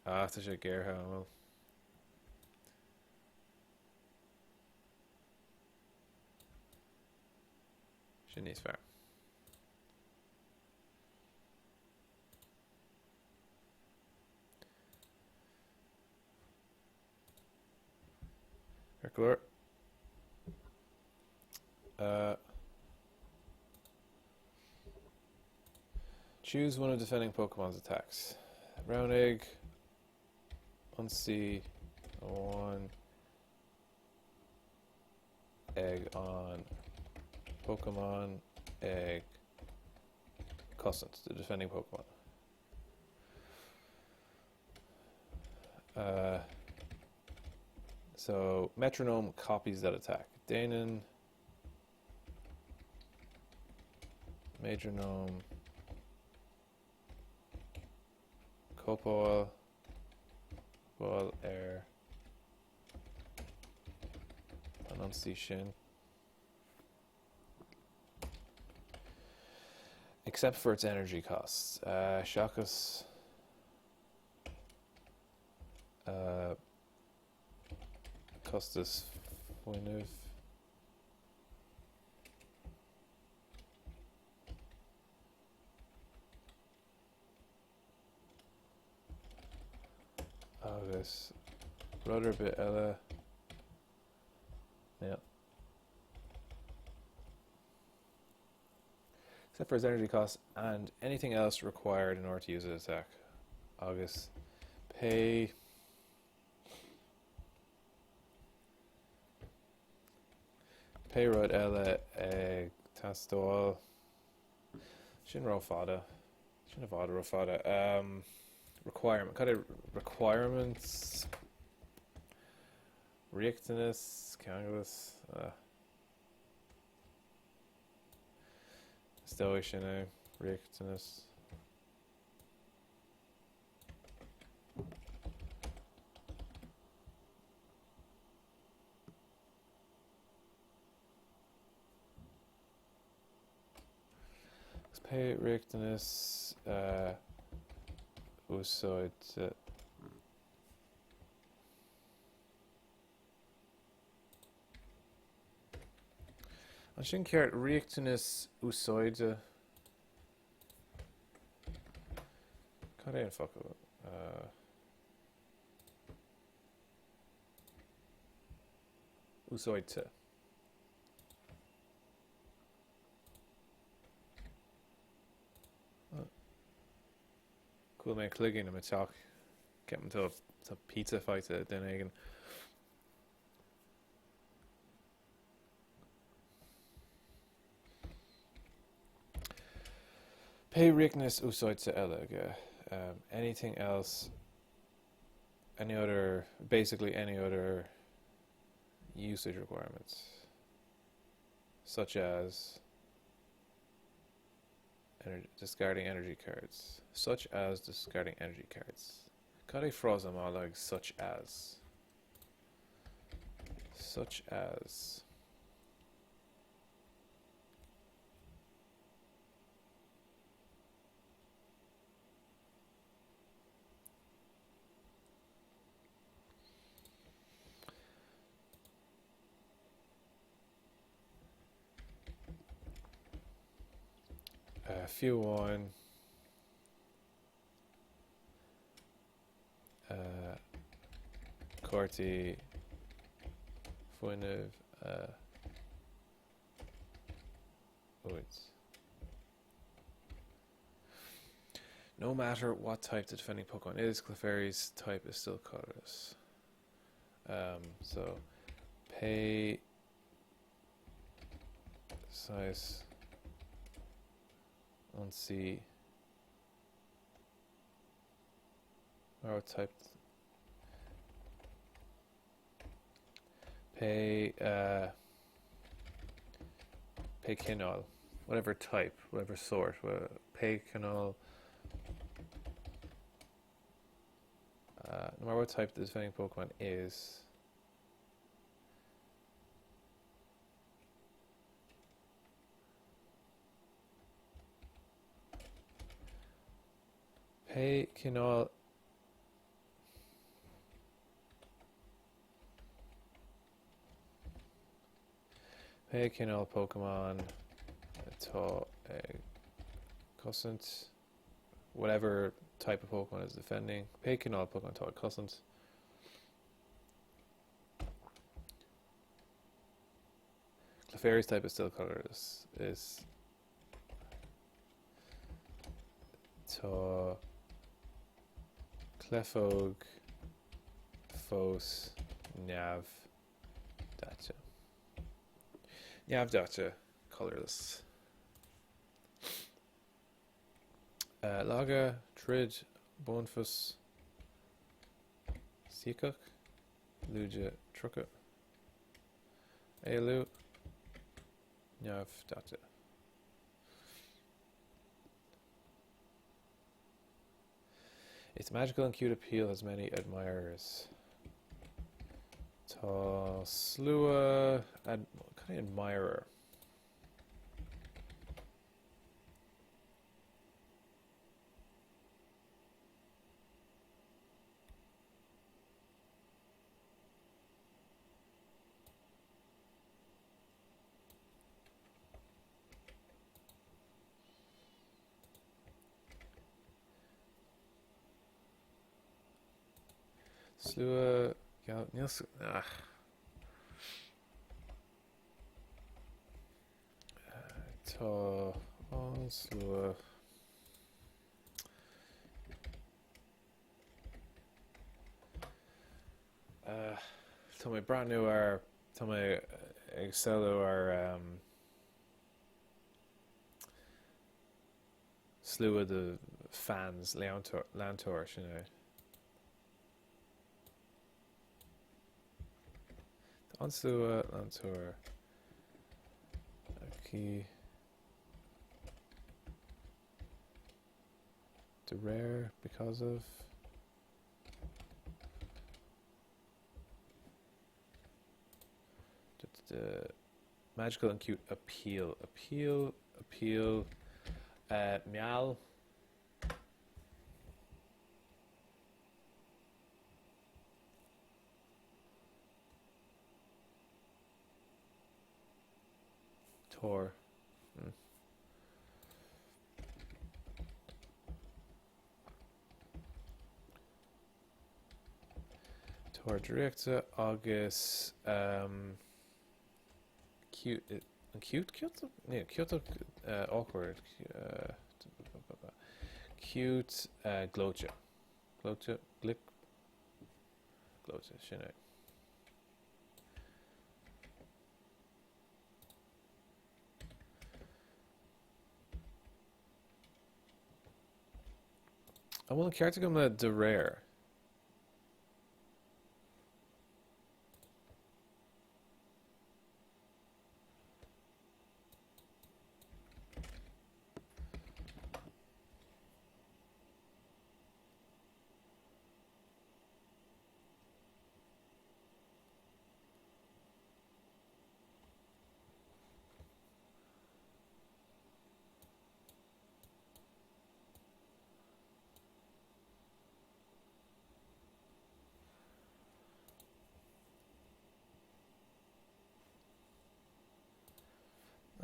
After she Gerha, and will. She needs far. Herculor. Choose one of defending Pokemon's attacks. Round egg. Unsee. One. Egg on. Pokemon. Egg. Custant. The defending Pokemon. So Metronome copies that attack. Danon. Metronome. Copal. Ball Air. Annunciation. Except for its energy costs. Shakus. Costas Foinev. August. Rudder Béarla. Yeah. Except for its energy cost and anything else required in order to use an attack. August. Pay. Payrod Ella Tastol. Shinro Fada. Shinavada Rafada. Requirement. Kind of requirements. Reactinus. Cangulus. Stoichine. Reactinus. Pay Reactinus. Usoid. I shouldn't care. Reactinus Usoid. Can't even fuck with it. Usoid. Cool man clicking him a talk. Get him to a pizza fight at Den Hagen. Pay Rickness Usoid to Eleg. Anything else? Basically any other usage requirements, such as discarding energy cards. Such as discarding energy cards. Kare Frozam are like such as. Such as. Few one. Cártaí Pokémon. No matter what type the defending Pokemon is, Clefairy's type is still colorless. So pay size Let's see. Or type. Pay canal, whatever type, whatever sort. Pay canal. No matter what type the defending Pokemon is. Pay canal. Pay canal Pokemon to Cussant, whatever type of Pokemon is defending. Pay canal Pokemon to Cussant. Clefairy's type is still colorless. Is to Clefog, Fos, Nav, Dacha. Dacha, colorless. Laga, Trid, Bonfus, Seacock, Luja, Trucka, Ailu, Dacha. Its magical and cute appeal has many admirers. Ta Slua, kind of admirer. Slua, Niels, Ta Slua. Tá my brand new ar, tá my Excelo ar Slua the fans Lantor, you know. Slua, Lantor. Okay. The rare because of the magical and cute appeal. Meow. Tor. Tor director August cute yeah, cute awkward cute Glocha Glick Glocha Shine. I want to character come the rare.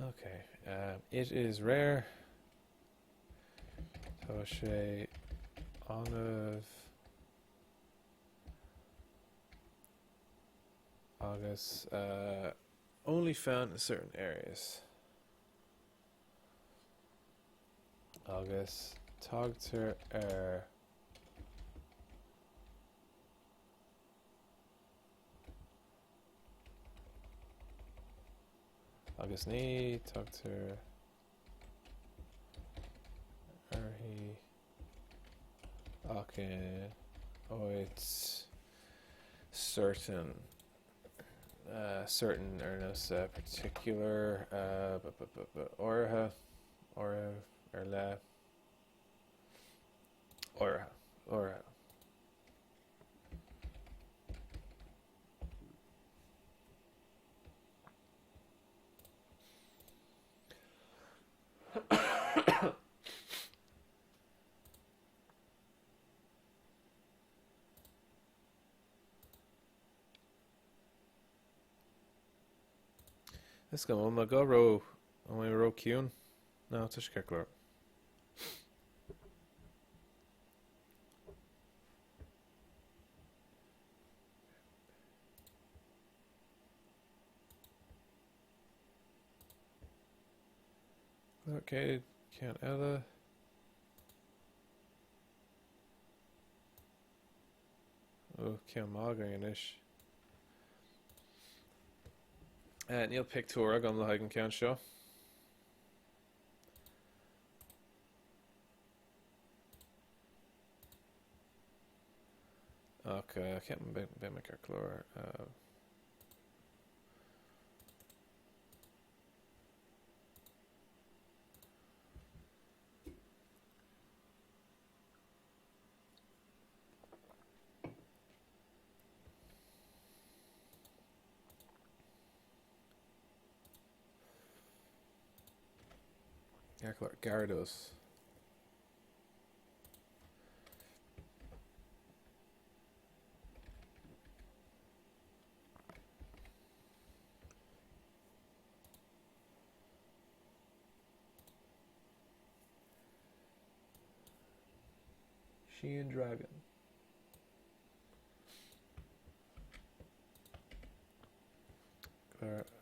Okay, it is rare. Toshe Olive August only found in certain areas. August Togter August ní Tugtar Okay. Oh, it's certain. Certain earnest particular orha orha erla orha orha. Let's go. My go row. Oh, my row Cune. No, it's a kickler. Okay, can't Ella. Oh, can't Margainish. Neil pick Torag on the Hagen count show. Okay, I can't be make a chlor. Gardos. She and Dragon.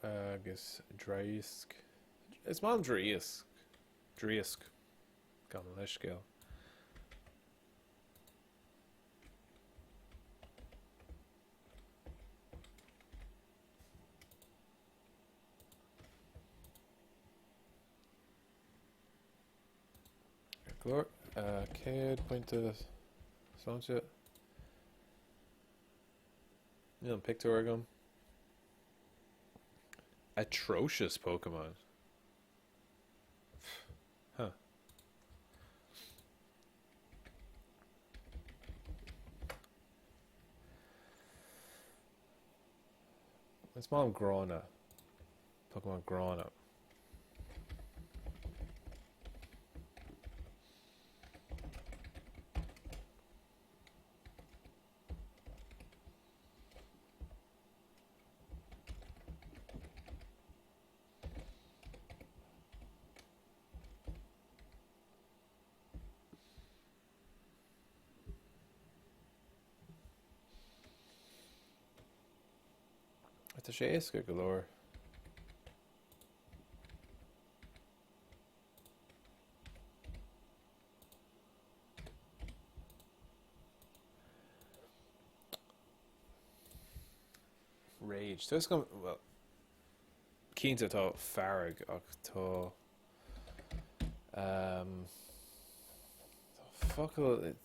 I guess Draisk. It's mom Draisk. Draisk. Gameleshkel. Glor. Cade point to Sonset. You know, Pictoragum. Atrocious Pokemon. Huh. It's mom Grona. Pokemon Grona. It's a Shayska galore. Rage. So it's going well. Keen to talk Farag to fuck all it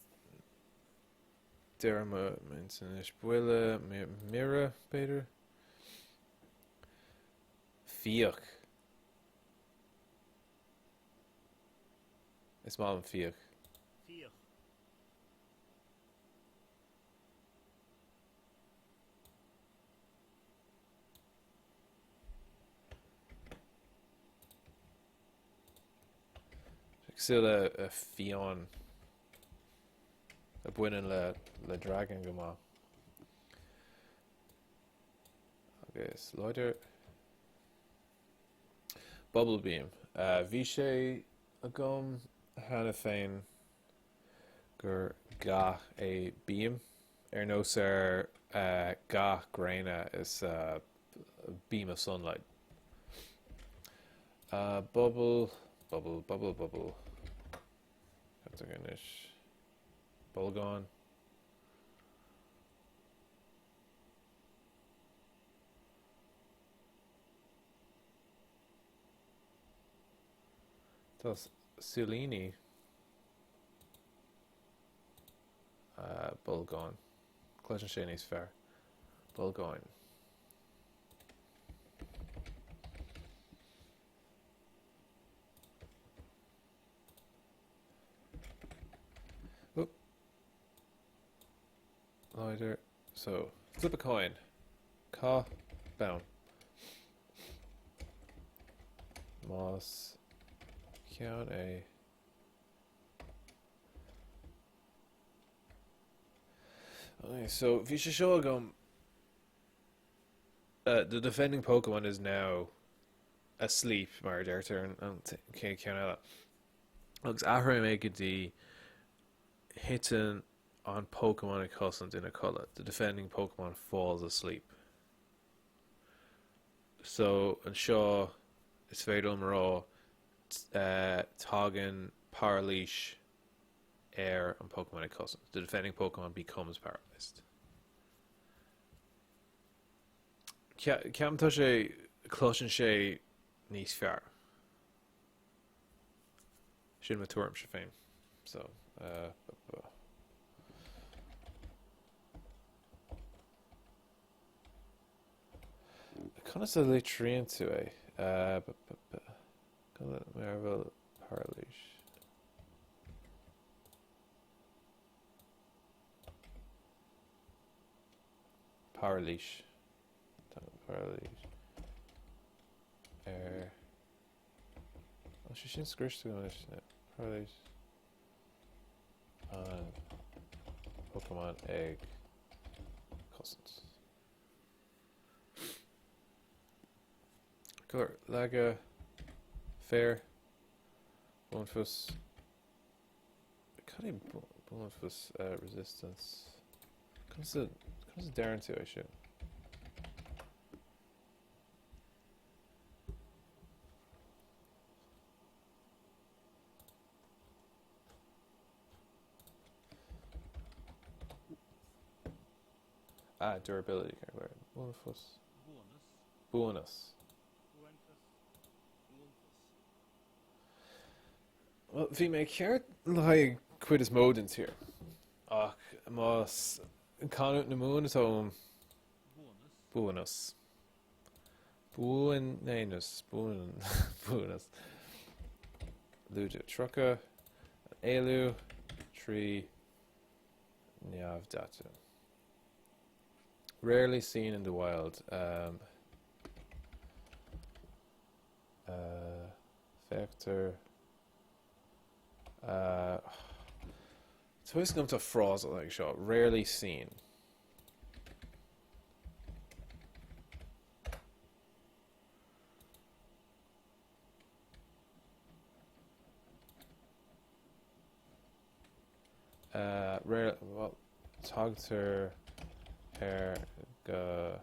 Derma Mensenish Builla Mira Peter Fiach. It's mom Fiach. Vier. Still a Fion. A buinen le dragon goma. Okay, Slaughter. Bubble Beam. Vishay agum Hannah Fane gur ga a beam. No sir ga graina is a beam of sunlight. Bubble. That's a goodness. Bulgon. That's Silini. Bulgáin. Cloisinn sé níos fearr. Bulgáin. Oop. Lighter. So, flip a coin. Cá, bound. Moss. Count a. Okay, so if you should show the defending Pokemon is now asleep, mar dertar an cé ceanna. Agus ahra make the hitting on Pokemon a cusant in a colour. The defending Pokemon falls asleep. So an seo is féidir marrá tágan Paralish air and Pokemon a cusant. The defending Pokemon becomes paralyzed. Ceam tá sé cloiseann sé níos fearr. Sin ma tuairm sé féin. So, Conna sa le tríon tú é. Marvel Paralish. Paralish. Paralish. Well, she sin scrish to go Paralish. Pokemon egg. Cousins. Cool. Laga. Fair. Bonefus. Can't Bonefus resistance. Comes to Darren too, I should. Durability card. Bonefus. Bonus. Well, bhí mé ceart le cuid is módans here. Ach, más canút na mún is óm Buanus. Buanus. Buanus. Ludu. Trucka. Ailu. Tree. Niav Datu. Rarely seen in the wild. Vector. So it's come to Frost like shot. Rarely seen. Rare. Well, Togter. Hair. Gahanov.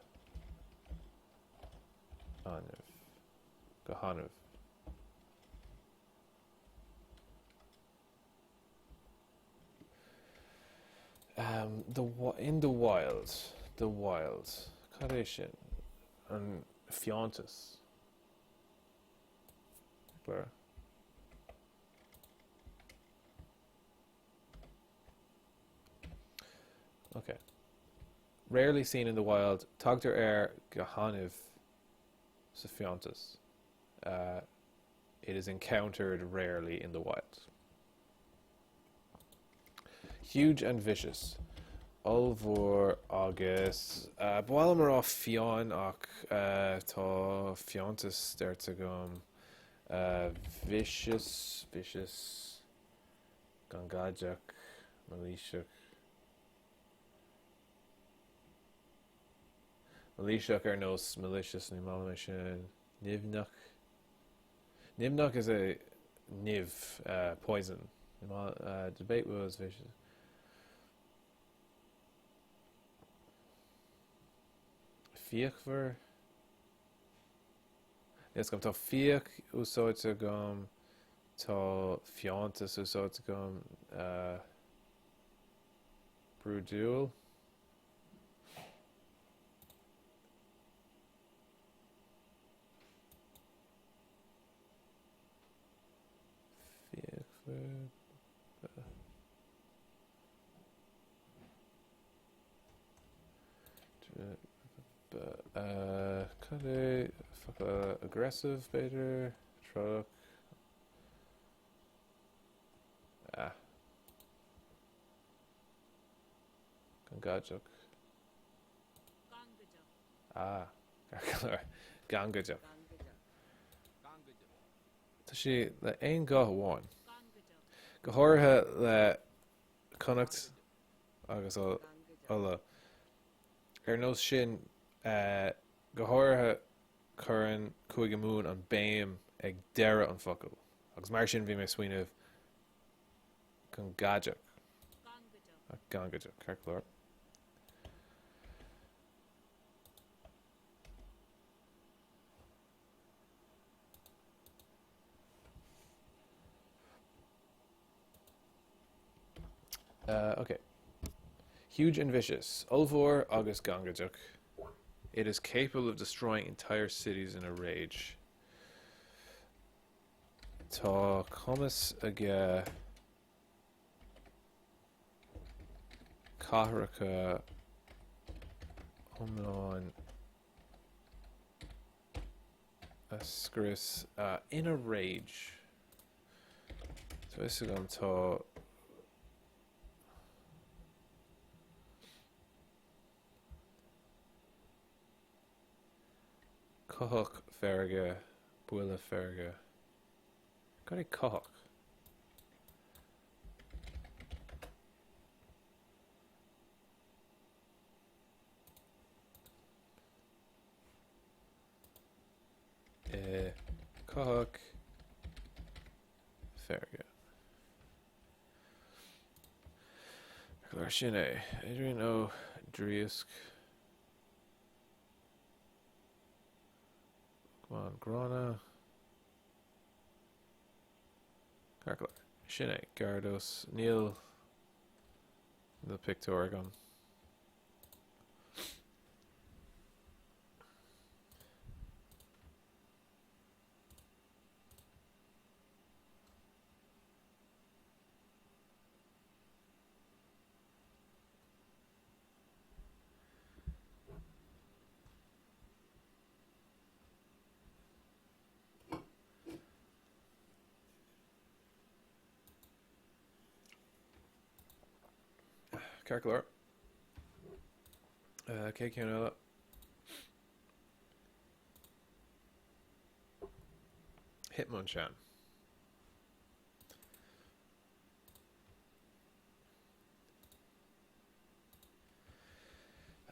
In the wild, Cadation and Fiontus. Where? Okay. Rarely seen in the wild. Togter air Gahaniv Sophiantus. It is encountered rarely in the wild. Huge and vicious. Olvor agus bhil mar á fiáin ach tá Fiontus deirte gom vicious gangajak malicious nos malicious ní mála sin Nivnach is a niv poison. Debate was vicious. Fiachver. Yes, come to Fiach úsáidte gom tá Fiontas úsáidte gom Brudul. Fiachver. Cad fuck aggressive better. Truck. Ah. Gangajok. Ah. Gangajok. Tá sí le aon gá amháin. Go háirithe le connacht agus ala ar nó sin go háirithe churann chuig mún an béim ag deire an focail. Agus mar sin bhí mé swinmh gan gadjak. Gangajak, Carclár. Okay. Huge and vicious. Ulvor agus Gangajak. It is capable of destroying entire cities in a rage. Tá chumas aige Cáthracha Omláin Ascris in a rage. So is gan tá Cohach Ferga Builla Ferga. Got a Cohach. Cohach Ferga. Clarshine. Adrian O. Driusk. Come on, Grana. Carclar. Shine. Gardos. Neil. The Pictorigon. Carclar. Kekianella. Hitmonchan.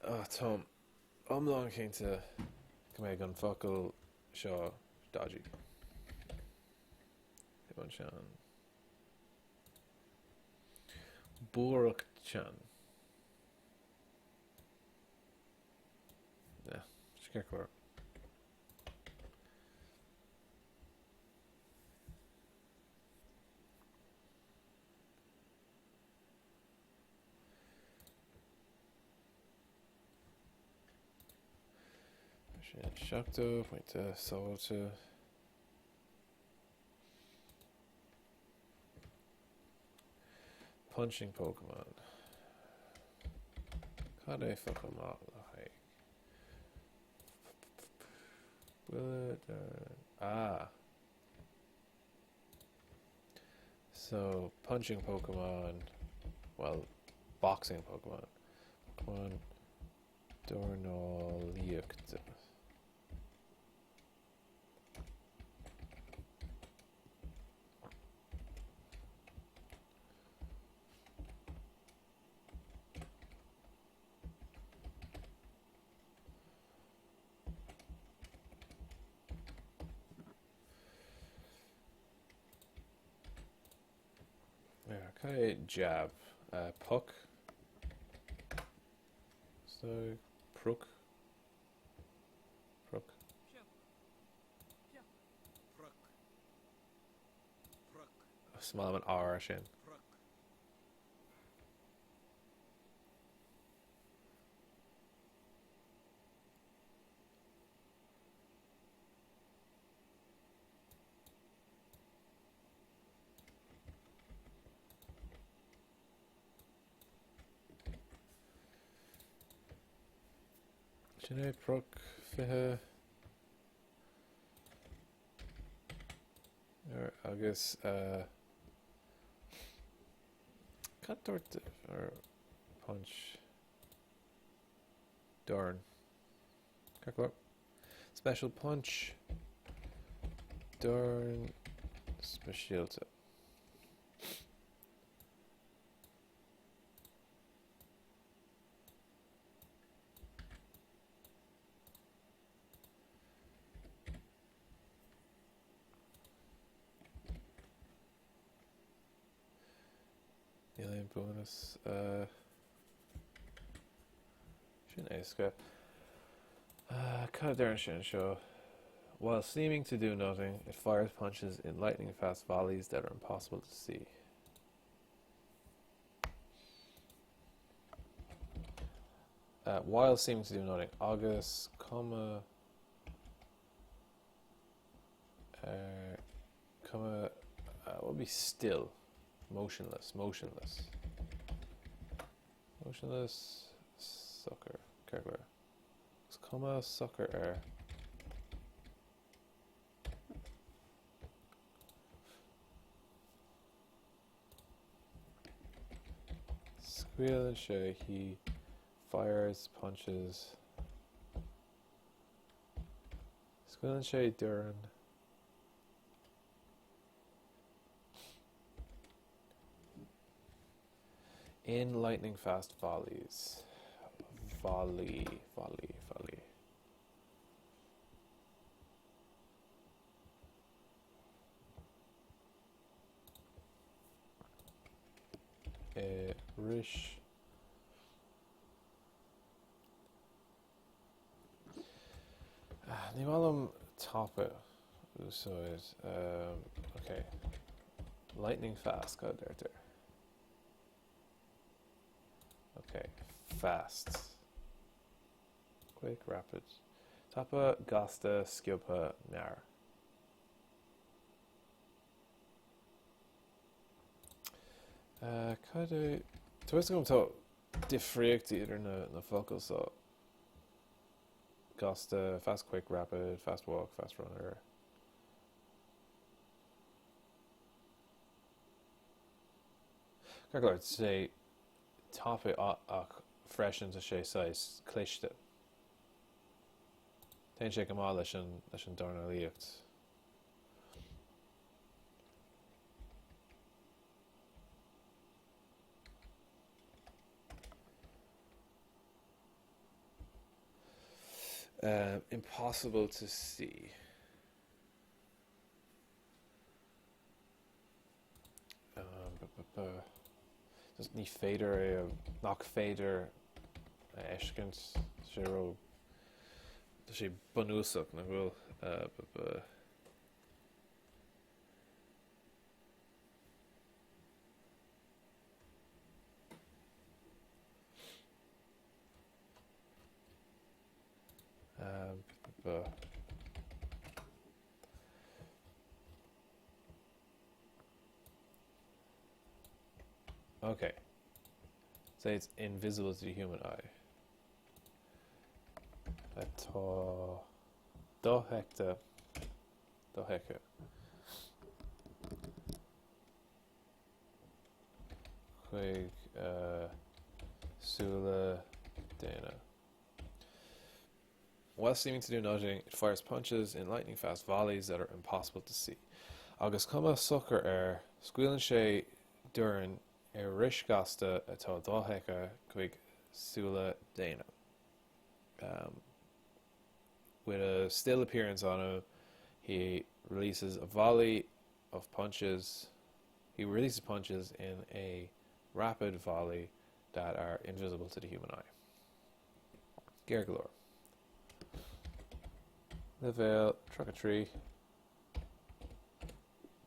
Oh, Tom. I'm longing to come out on focal Shaw dodgy. Hitmonchan. Borak-chan. Yeah, Scarecrow. Shakto, point to Salto. Punching Pokemon. Kade fuck them up like. Will it So punching Pokemon, well, boxing Pokemon. Pokemon Dornoliuct. Okay, jab. Puck. So, Prook. Prook. Small an R sin. Sinné Prook Fihe agus cut dort or punch darn. Look. Special punch darn specialte. Alien bonus. Shouldn't I scrap? Cut there and show. While seeming to do nothing, it fires punches in lightning fast volleys that are impossible to see. While seeming to do nothing, August, will be still, motionless, sucker, Kergler. Sucker air. Squeal and shay, he fires, punches. Squeal and shay, Duran. In lightning fast volleys. Volley. Rish. Nimalum Topper. So it's okay. Lightning fast, go there. Okay, fast. Quick, rapid. Tapa, Gasta, Skiopa, Nar. Could I go to different either na focal so Gasta, fast, quick, rapid, fast walk, fast runner. I'd say top it fresh into sé size clichte. Ten shake mal leis an darna líocht. Impossible to see. Just ní féidir nach féidir ecint sé ro sé bunúsach na bhfuil okay. Say it's invisible to the human eye. Do hecta. Chuig Sula Dana. While seeming to do nothing, it fires punches in lightning fast volleys that are impossible to see. Agus cuma sucker squealing sé durin rish gasta atá dóthecha chuig Sula Dana. With a still appearance on him, he releases a volley of punches. He releases punches in a rapid volley that are invisible to the human eye. Gaeilge. Level, truck a tree.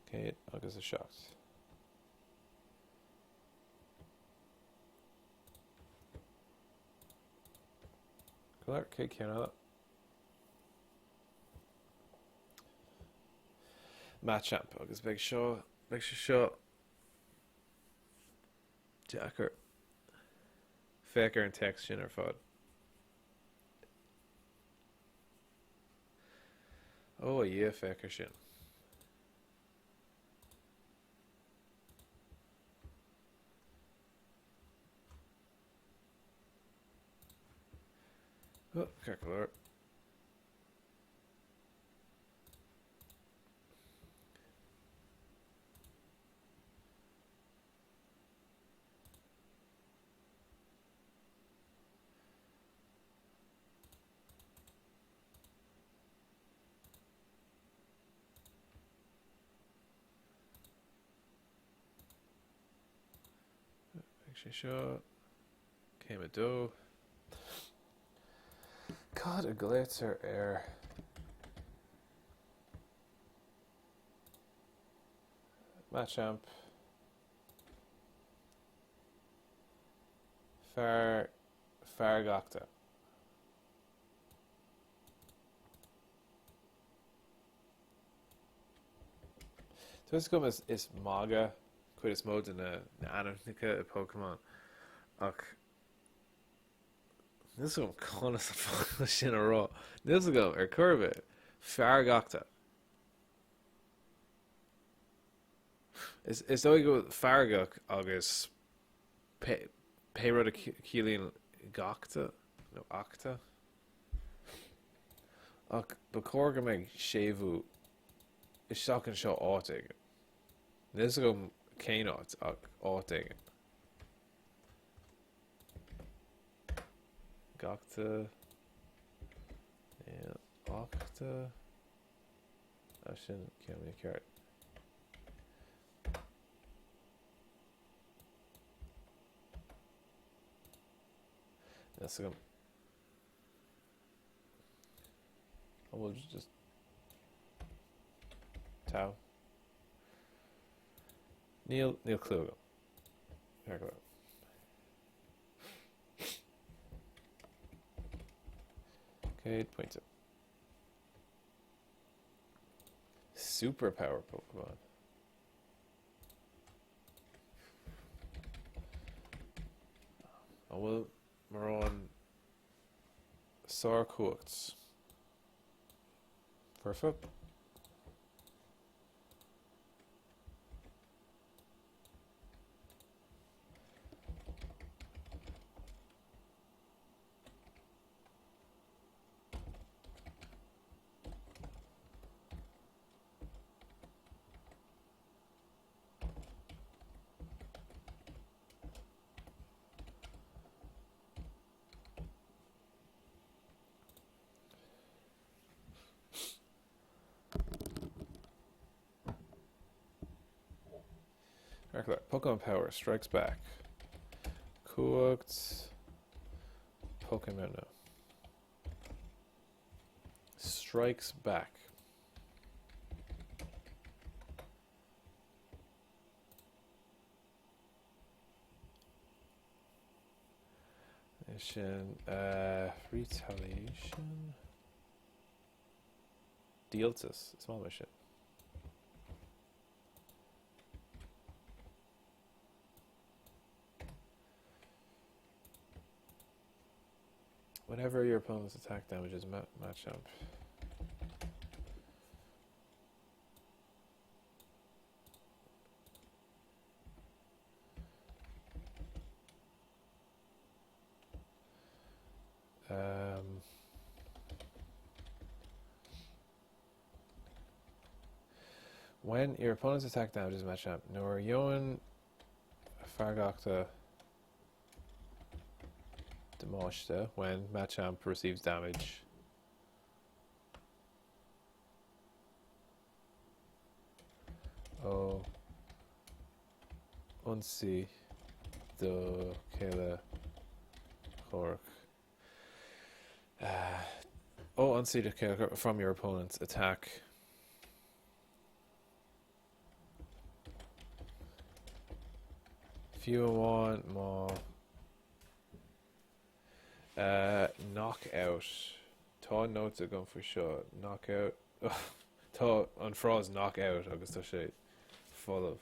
Okay, agus a shot. Clark, okay, Canada. Matchup, agus big show, Jacker. Faker and text in our fod. Oh yeah, Faker shin. Oh, calculator. Actually, sure. Came a dough. God, a glitzer air. Machamp. Fargakta. So this gum is maga. Quite is mode in a anarchica a Pokemon. Ach. This one con is a fucking shit in a row. This gum curve. Fargakta. Is though you go Fargak agus Peyrod Keeling Gakta? No, Acta? Ach, Bakorga meg Shevu is shocking show Autig. This go Kanot Autig. Gakta. Yeah, Octa. I shouldn't kill me a card. Let's go. I will just Tau. Neil Kluge. Here we go. Okay, points up. Superpower Pokemon. I will Maron Sarkoats. Perfect. Pokemon Power strikes back. Cooked Pokemon strikes back. Retaliation. Dealtus, small mission. Whenever your opponent's attack damage is Machamp. When your opponent's attack damage is Machamp, nor Yoan Fargakta Demoshta when Machamp receives damage. Oh, Unsi do Kayla Hork. Unsi do Kayla from your opponent's attack. If you want more knockout. Tá notes are going for sure. Knockout. Tá on Frost knockout agus tá sé full of.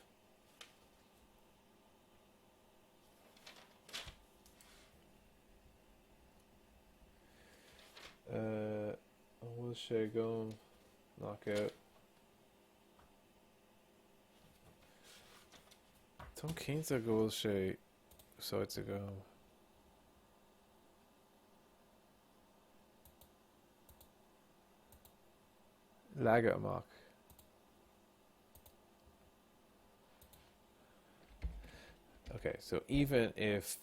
Will sé go knockout. Tá cínta go sé so it's a go. Laga amach. Okay, so even if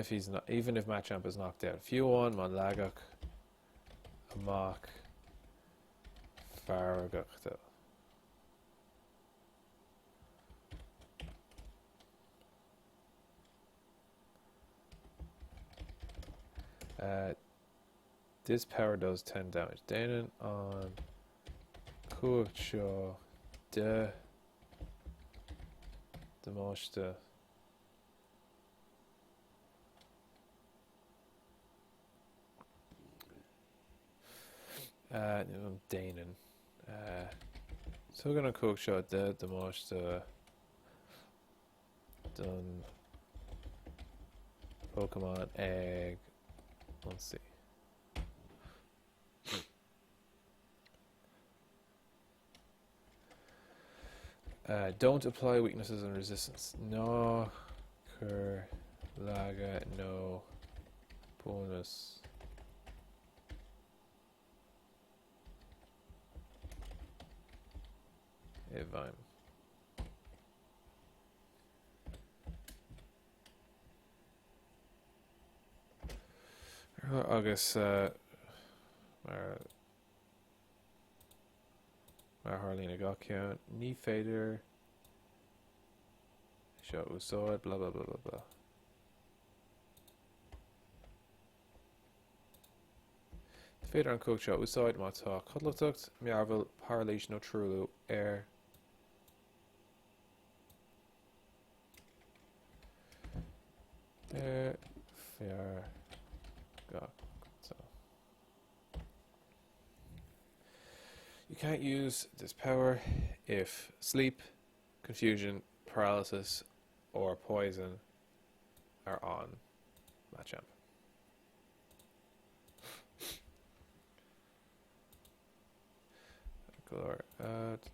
he's not, even if Machamp is knocked out, Fuon, man Lagach, amach, Faragach. This power does 10 damage. Danon on Kuakshaw the Moshta. Danon. So we're gonna Kuakshaw the Moshta. Done. Pokemon Egg. Let's see. Don't apply weaknesses and resistance. No. Laga. No. Bonus. Evime. Agus mar Harlína Gacchian, Ní Féidir, Seo Úsáid, blah blah blah blah blah. Féidir an Cóg Seo Úsáid má tá Codlachtacht, mearbhfuil Paralís nó Trúlú ar Fear Gach. You can't use this power if sleep, confusion, paralysis, or poison are on Machamp. Glor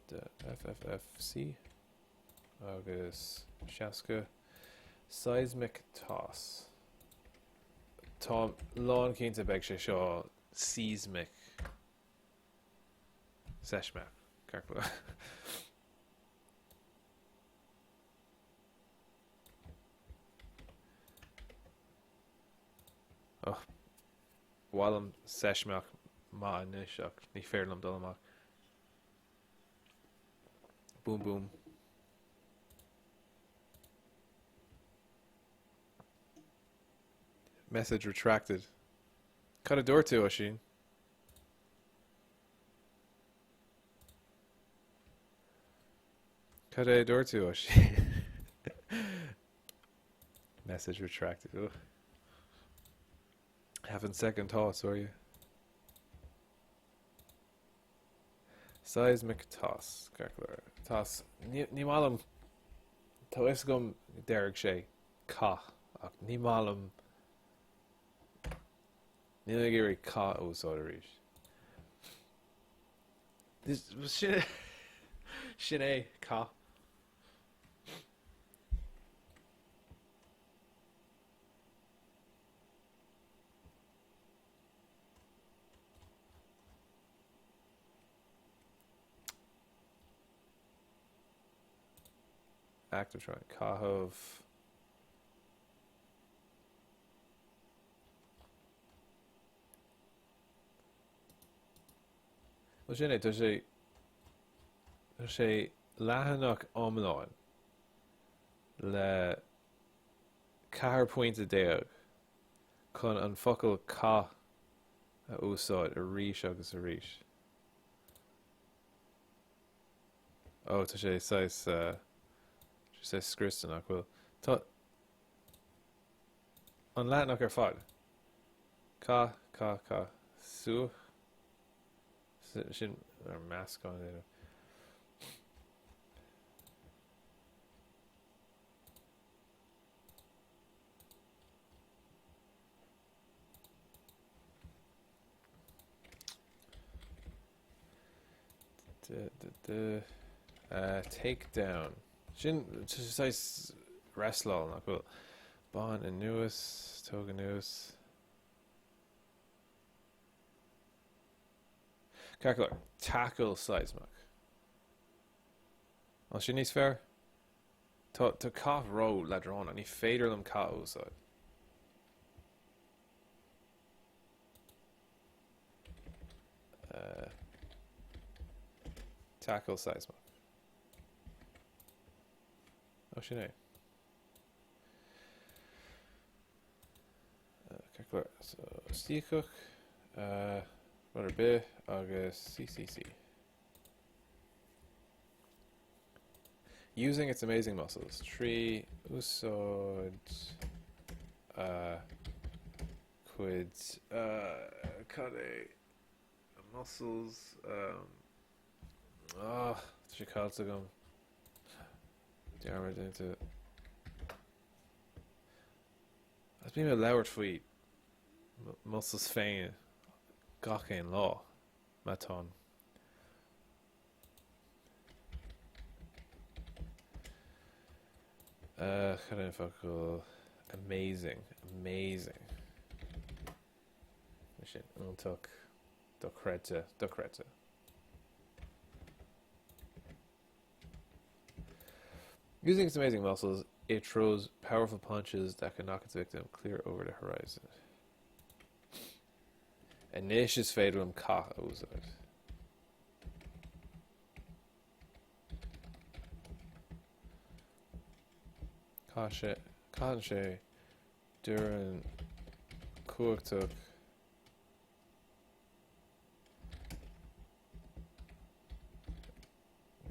the FFFC. Agus Shaska. Seismic Toss. Tom Lon Keenta Beg Shaw Seismic Seshmap. Carpla. Oh. Wallam Seshmak Ma Nishak. Ni Fairlam Dolamak. Boom boom. Message retracted. Cut a door to Oshin. Cut a door to Oshin. Message retracted. Ugh. Having second thoughts, are you? Seismic Toss. Carcler. Toss. Nimalam. Toisgum Derek Shay. Ka. Nimalam. Nilagiri Ka Usodarish. This was Shine Ka. Active try Kahov. Well, Jenny, there's a Lahanok Omlon le car pointed deag con an focal ka a úsáid a ríis agus a ríis. Oh, tá sé sais sé scristanach well tá an Lahanok ar fad ka sú sin ar mask on it. Take down. Shin says wrestle not cool. Bon and Newis, Toga Newis. Calcular. Tackle seismic. Well, she needs fair. To cough row ladron and he fader them cat outside. Tackle seismic. Oh, she know. Calcular. So, Steelcook. Rudder B. August CCC. Using its amazing muscles. Tree. Usod. Quids. Kade. Muscles. She calls to them. The armor into. That's been a lower tweet. Muscles fain. Gachén law. Maton. Amazing. Mission. Untuck. Docreta. Using its amazing muscles, it throws powerful punches that can knock its victim clear over the horizon. Anish is fatal Ka Ozad. Kanshe Duran Kuaktuk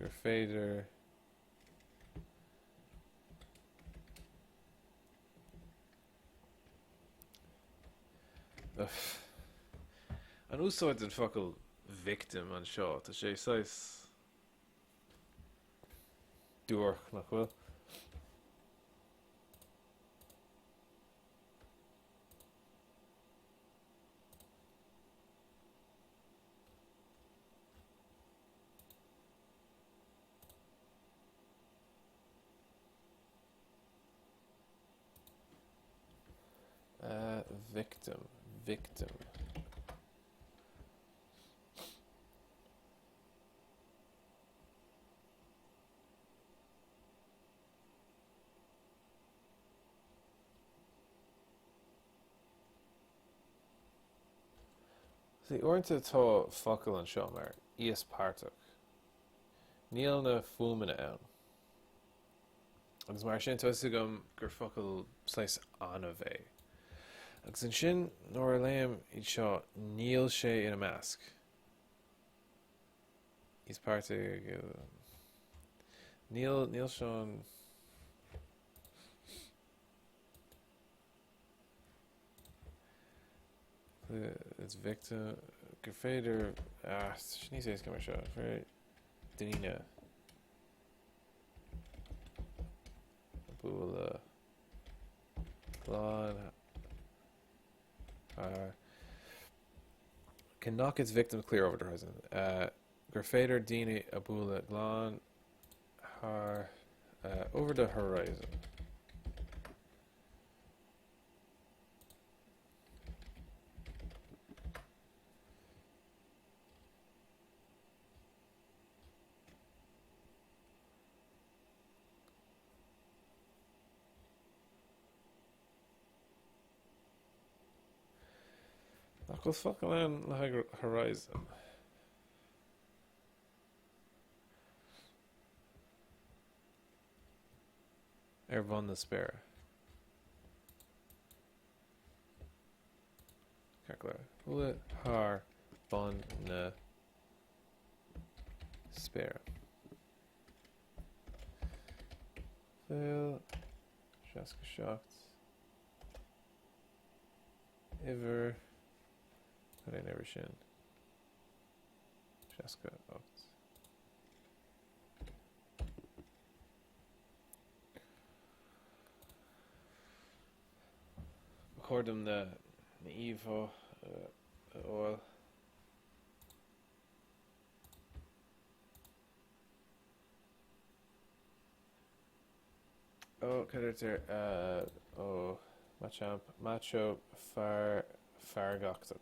Your fader and also it's a fucking victim and shot to say size door not well. Victim. See, orinthe tá focail an seo mar íos páirteach. Níl na fuaimine ann. Agus mar sin tosa gom gur focail sléis anna bheith. Agus an sin nóair a léim iad seo níl sé ina measc. Íos páirteach níl seán it's victim gur féidir ní sé go mar seo fer duine búla glán can knock its victim clear over the horizon. Gur féidir duine a búla glán over the horizon. Goes fucking on the horizon. Von the spare. Calculate. Bullet har von the spare. Fail. Shaska shocked. Ever. But I never shin. Shaska out. Record them the Evo oil. Oh, character. Machamp, Macho, Fargoxon.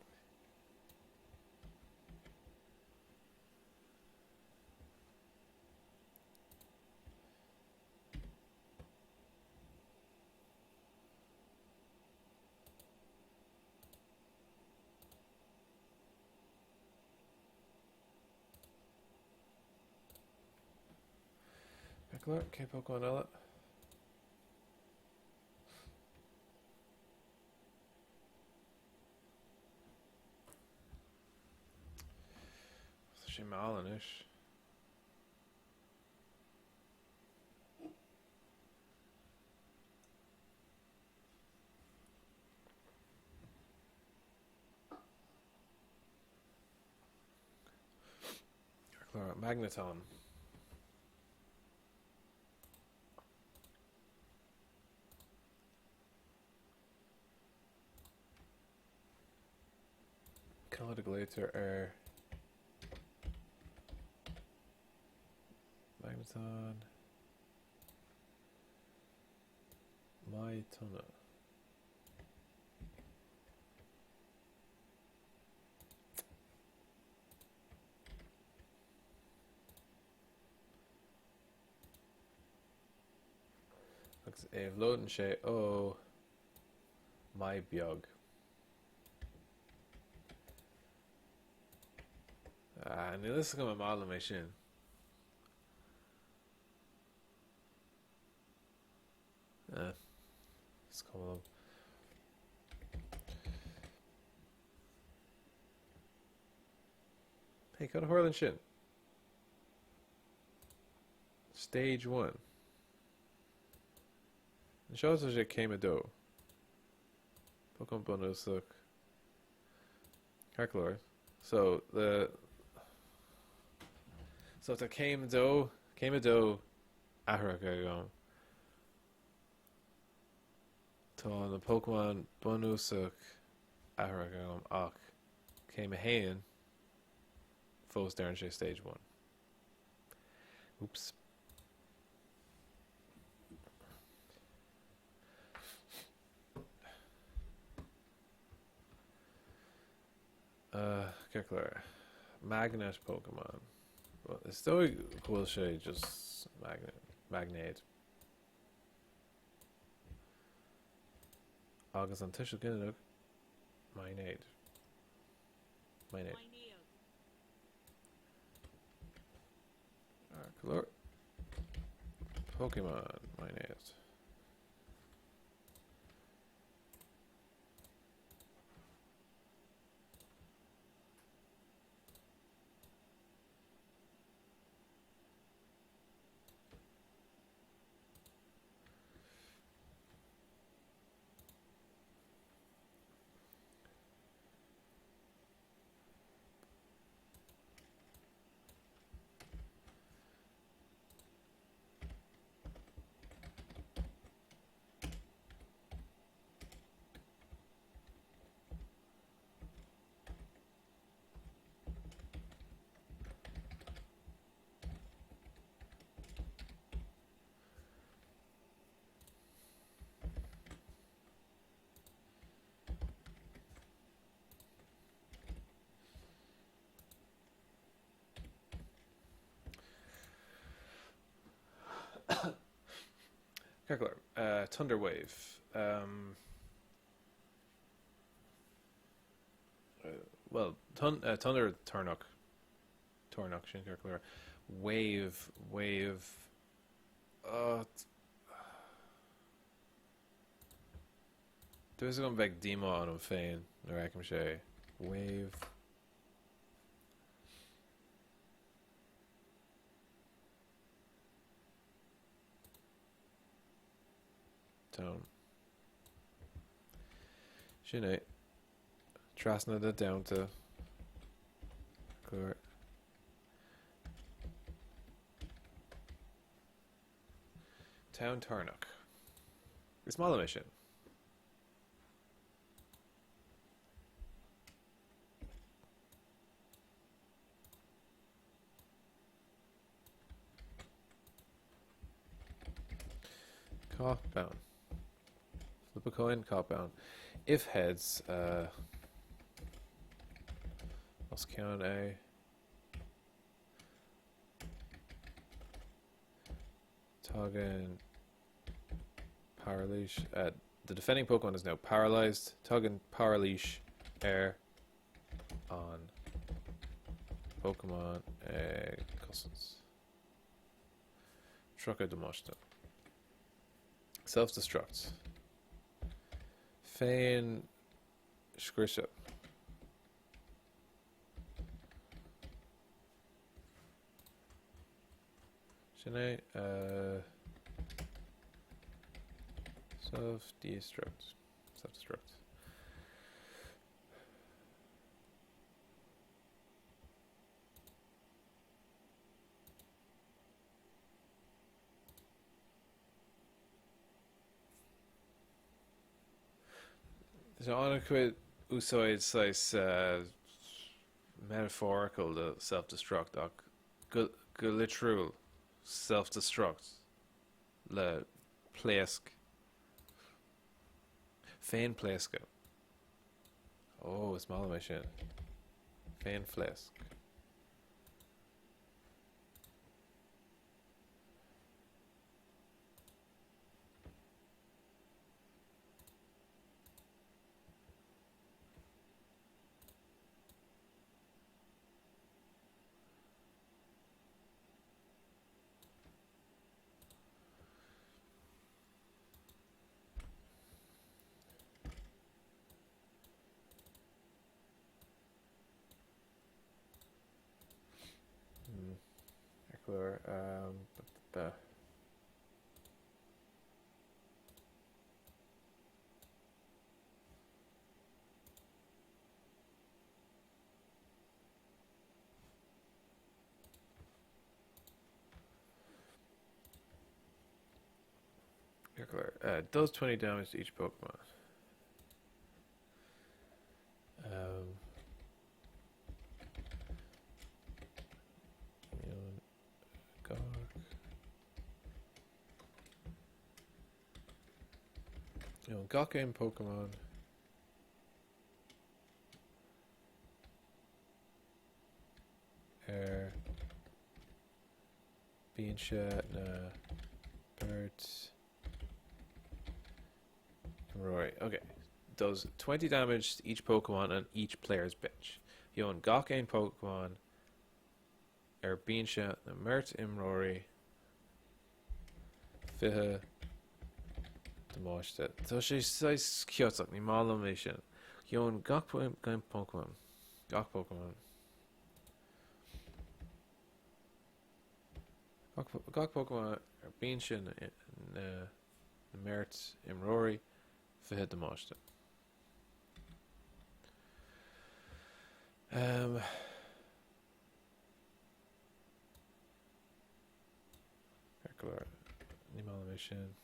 Cártaí Pokémon ela. Sé málan is. Magneton. Glater Magneton. My Tunna. Agus loaden sé ó my beag. Ní is go mála mé sin. It's coming up. Hey, got a Horland shit. Stage 1. It shows us it came a dough. Pokemon bonus look. Harklor. So if it came a dough ahra go. Tá the Pokemon bonus look ahra go ach came a hain. Fos down stage 1. Oops. Kekler. Magnet Pokemon. Well, it's still cool shade, just Magnate. August on Tissue Ginnock. Minate. Color. Pokemon. Minate. Kekler. Thunder Wave. Well, Thunder Tornok. Tornok, Shin Kekler. Wave. There's going back Demo on him Fane. Rakim Shay. Wave. Town. Shinate. Trasna that down to clear. Town Tarnock. It's my mission. Cop bound. Flip a coin, cop bound. If heads, let's count a. Toggin Power Leash. The defending Pokemon is now paralyzed. Toggin Power Leash Air on Pokemon Cousins. Trucker demosta. Self-destruct. Féin scrisa. Sinné self-destruct. Self-destruct. So on a quid úsáid sais metaphorical the self-destruct ach go literal self-destruct le pléasc féin pléasca. Oh, is mála mé sin. Féin pléasc. Ecuador, does 20 damage to each Pokemon. Gaeilge Pokemon. Béarla na birds. Right, okay. Does 20 damage to each Pokemon on each player's bench. Gaeilge Pokemon. Béarla na Mert Imrory. Fihe demáiste. Tá sé 6 ceoteach ní mála mé sin. Gaeilge Pokemon. Gach Pokemon. Gach Pokemon Béarla na Mert Imrory. Fihe demáiste. Ní mála mé sin.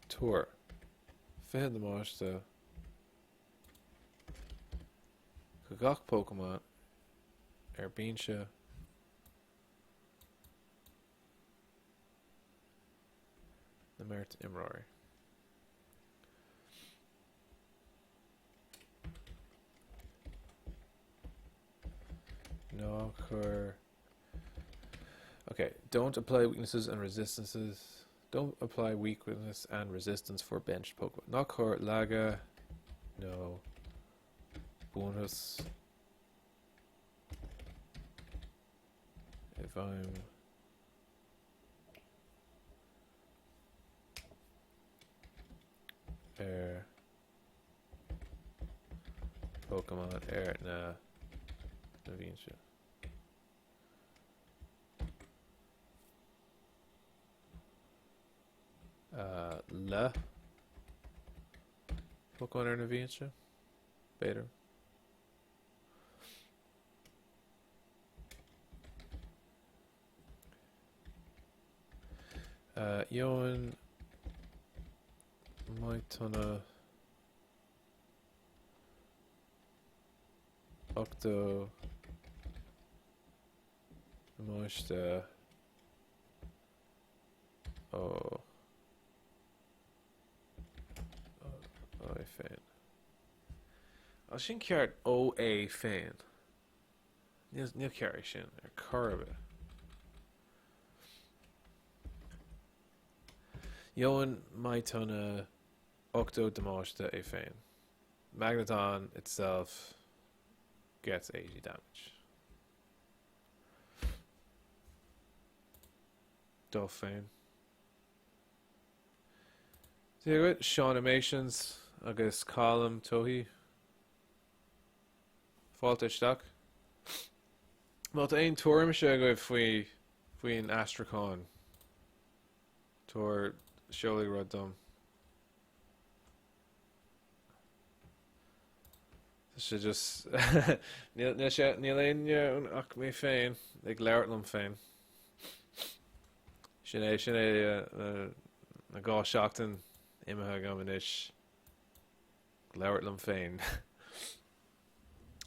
Tour. Fihe demáiste. Gach Pokemon Béarla na Mert Imrory. No, okay, don't apply weaknesses and resistances. Don't apply weakness and resistance for benched Pokemon. Knocker, Laga, no. Bonus. If I'm air Pokemon air na Navinsha. La Pokemon air Navinsha. Beta. Johan Maitona Octo Moista Oh I fan. I sin ceart ó é féin. Níl ceart sin ar carbe. Johan Maitona Octo demáiste é féin. Magneton itself gets 80 damage. Dolphin. Dígad Seanimations agus column tohi fáilteach. Má tá aon tuairim se go faoin astracán tuair seolaí rud dom. Tá sé just níl aon ach mé féin ag leirlumm féin. Sin é na gá seachtain imethe go manis leirlumm féin.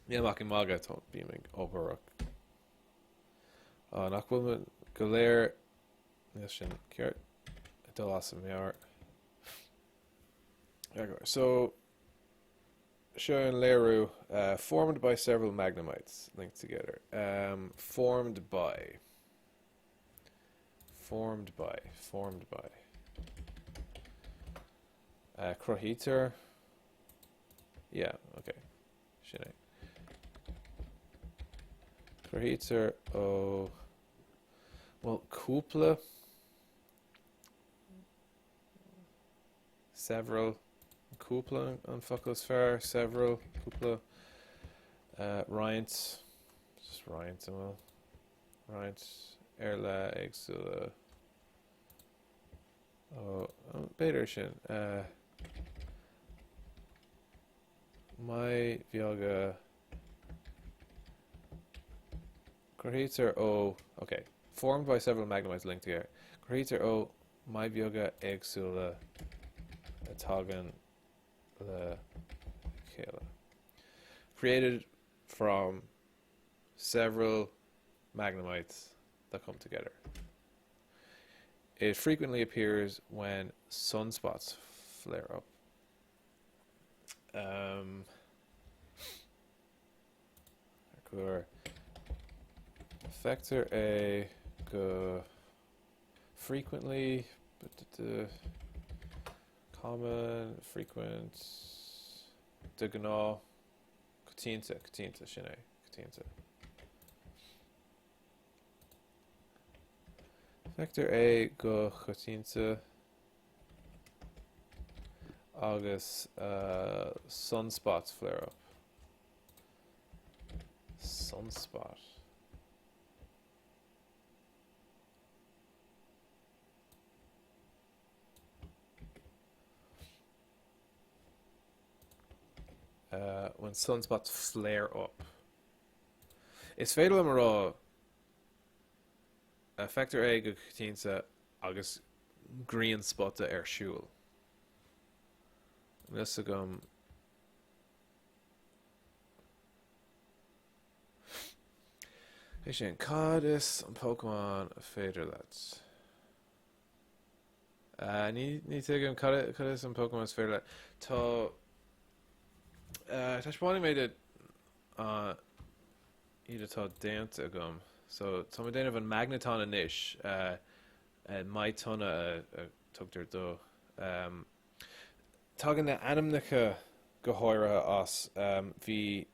Níl mac in mága tá bí me óbharach. Nach bhfuil me go léir níl sin ceart dul as mear. So showing Leru, formed by several magnemites linked together. Formed by. Croheter. Yeah, okay. Shine. Croheter, oh. Well, Kupla. Several. Kupla on Fuckles Fair, several Kupla, Ryant, just Ryant, well, Ryant, Erla, Exula, Bader Shin, my Vioga, Creator okay, formed by several magnemites linked together. Creator my Vioga, Exula, Tagan. The Kayla. Created from several magnemites that come together. It frequently appears when sunspots flare up. Factor A go frequently, but common, frequent, diagonal, Catinta, Shine, Catinta. Vector A go Catinta, August, sunspots flare up. Sunspot. When sunspots flare up. Is féidir le rá factor A go Catinta agus green spotta siúl. This agam Hey sin cad is an Pokémon a féidir let. Ní tuigim cad is an Pokémon is féidir let. Tá Tashbani made it either taught dance agum. So some day of a magneton and ish and my ton took their do talking the animnica gohoira us vi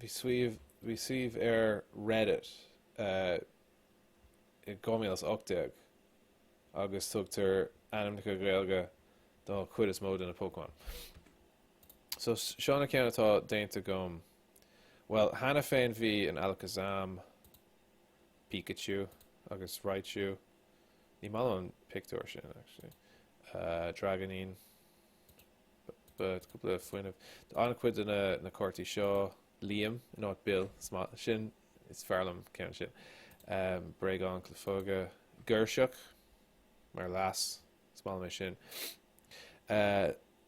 sweeve air Reddit it gomiels octag August took their animnica Gaeilge the quiddest mode in a Pokemon. So Sean Canada dainta gum. Well, Hannah Féin V and Alakazam, Pikachu, August Raichu, Ní Malon Pictor sin actually, Dragonine, but a couple of fun of Anquid in a Cártaí Shaw, Liam, not Bill, small shin, it's Farlam count shit, Bragon, Clefoga, Gershuk, mar lass, small machine.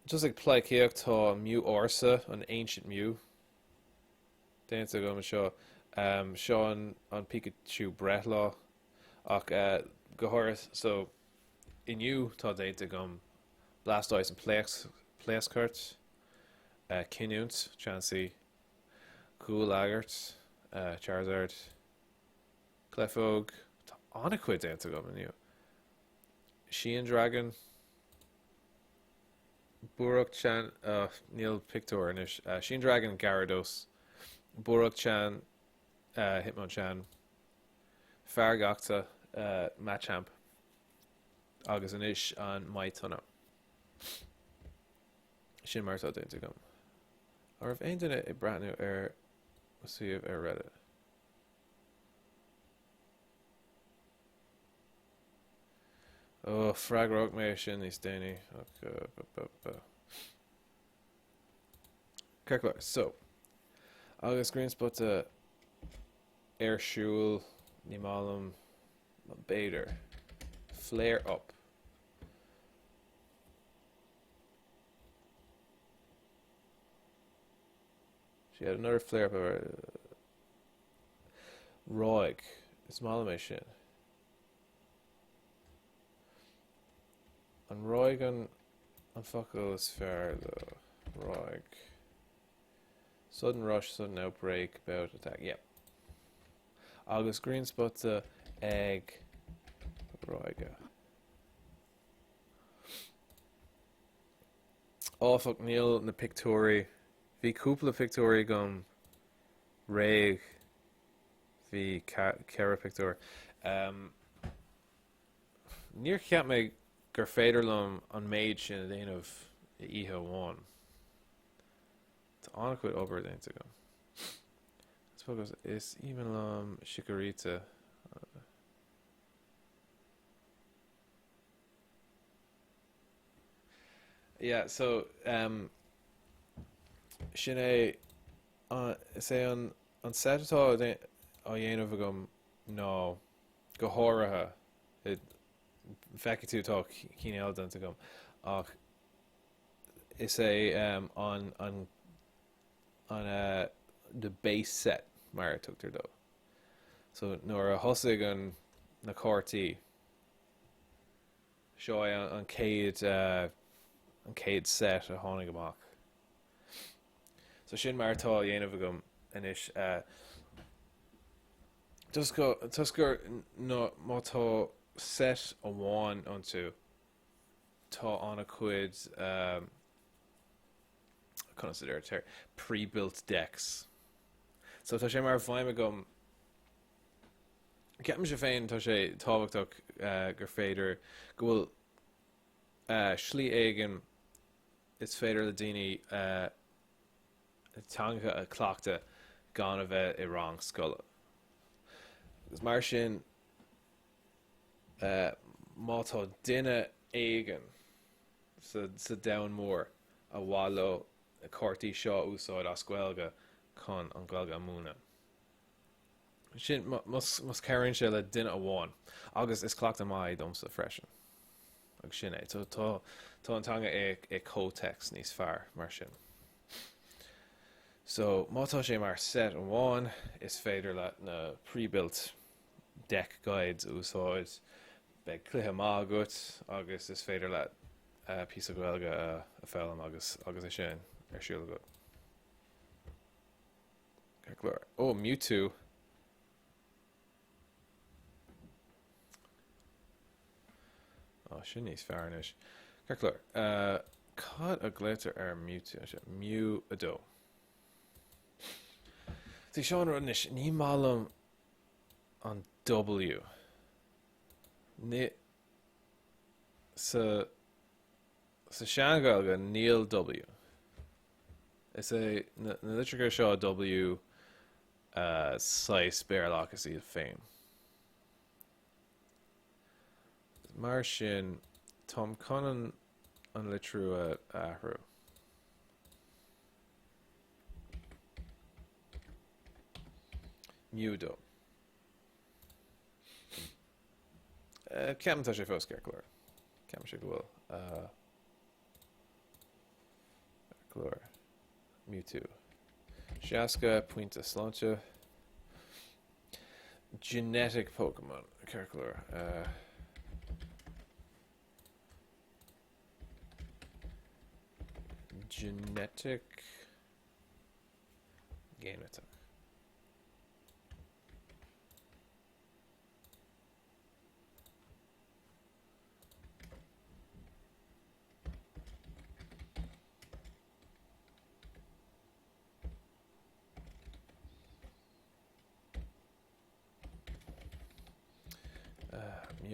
Just like Plykeok to Mew Orsa, an ancient Mew. Dance go show Sean on Pikachu Béarla ach Gohoris so in you tá data gum Blastoise and Place Carts Kinunt Chansey Cool Lagart Charizard Clefog Anaquid data gum in you Sheehan Dragon Buruk Chan Neil Pictor inish Sheen Dragon Gyarados Buruk Chan Hitmonchan Fargakta Machamp agus an isis an mai tunna sin mar déinte gom ar bh aon duine I brathnú ar suíomh ar Reddit. Fragrog mé sin níos déine Ceircleir so agus greenspot aistriúil ní málam Baider flare up. She had another flare up of her Roig. It's málam é sin. An Roig an focail is fair though. Roig. Sudden rush, sudden outbreak, about attack. Yep. Agus greenspot egg Roiga. Fuck Neil na pictori. Bhí cúpla pictori gom Raig. Bhí Cara pictor. Níor ceap me gur féidir lom an méid sin a déanamh I ihe bháin. Tá annach chuid obair déanta gom. Suppose is even lom Shikarita. Yeah, so sin é sé an setátá á dhéanamh gom ná go háirithe feicitútá cíine eildananta gom ach is é an the base set mar tugtar dó. So nuair a thosaigh an na Cártaí seo an céad set a tháinig amach. So sin mar tá dhéanamh gom inis tusgur nó má tá set amháin antu tá anna cuid consider pre-built decks. So tá sé mar bhaime gom ceapan sé féin tá sé tábhachtach gur féidir go bhfuil slí éigean is féidir le daoine tanga a cleachta gan a bheith I rang scoile. Agus mar sin má tá duine éigean sa domhan mór a bháiló a Cártaí seo úsáid as Gaeilge chun an Gaeilge múna. Sin mus cairn sé le duine amháin agus is cleachta mai domsa freisin. Agus sin é tá an tanga é cótext níos fearr mar sin. So mátá sé mar set amháin is féidir le na pre-built deck guides úsáid be cluiche mágat agus is féidir le pí a Gaeilge a fellam agus é sin ar siúla go. Ceircleir. Mewtwo. Sin níos fearnis. Ceircleir. Cad a gléite ar Mewtwo. Mew a dó. Tá seán runis ní málam an W. Ní sa sean Gaeilge níl W. Is é na literature seo W sais Béarla is iad féin. Mar sin Tom Conan an literature ahrú. Mewdo. Ceapan tá sé fós Ceircleir. Ceapan sé go bhfuil Ceircleir. Mewtwo. Shaska, Puinta Sláinte. Genetic Pokémon. Ceircleir. Genetic Game Attack.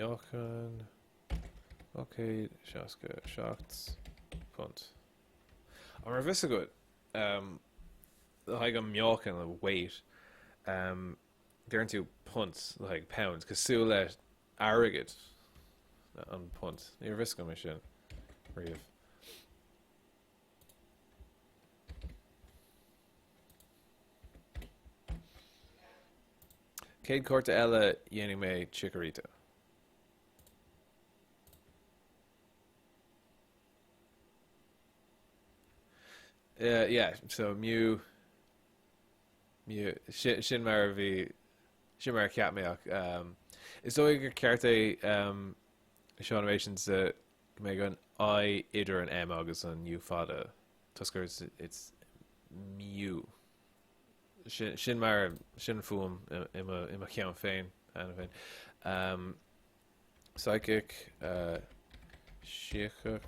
Mjolkan. Okay, Shaska, Shots, Punt. I'm nervous good. Like a Mjolkan, like weight. They're into punts, like pounds, because Sula arrogant on punt. You're risking mission. Reeve. Cade Corta Ella Yenime Chikorita. Yeah, so Shinmar v Shinmar Catmeoc. Is so your Cártaí show animations that make an I, Ider, and M August on U Fada. Tusker, it's Mew. Shinmar Shinfuum in my count Fein and Psychic Shikuk.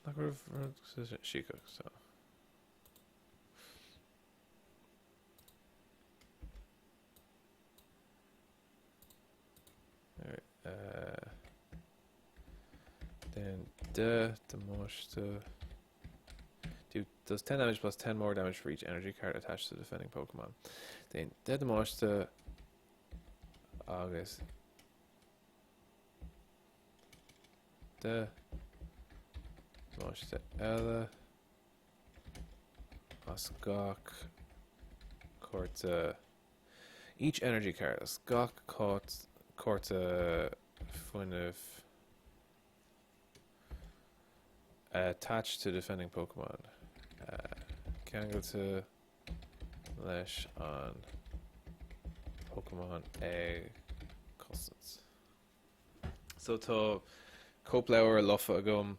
Not going to Shikuk, so. Alright, then the most does 10 damage plus 10 more damage for each energy card attached to the defending Pokemon. Then the most August the most Ella Osgok Corta each energy card Osgok Corta Funif attached to defending Pokemon. Can go to Lesh on Pokemon A Constants. So to Coplower Luffa Agum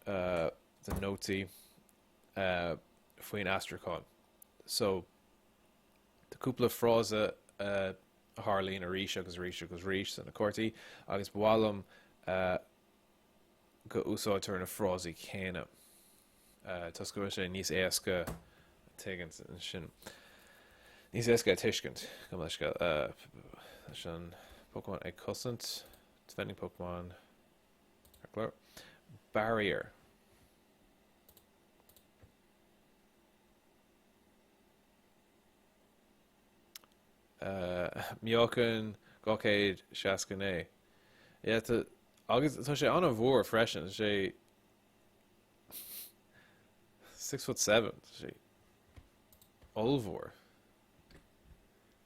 the Noti Fuin Astracon. So the Kupla Froza Harleen Arisha because Risha goes Rish and a Corti August Walum go Uso turn a Frozy Kana. Tuscarisha Nis Eska Tegans and Shin Nis Eska Tishkant Kamashka Shan Pokemon a Cussant defending Pokemon Barrier Mjolkan Gokade Shaskane. Yeah, to August so she on a vor freshen she 6'7". She Olvor.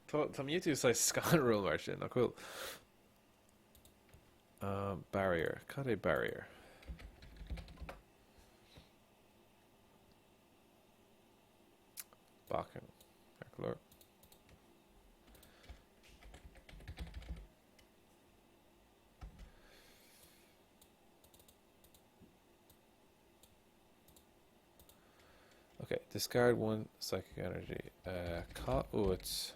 Tom YouTube says scan rule margin. Oh, cool. Barrier. Cut a barrier. Bakken. Color. Okay, discard one psychic energy. Ka-ut.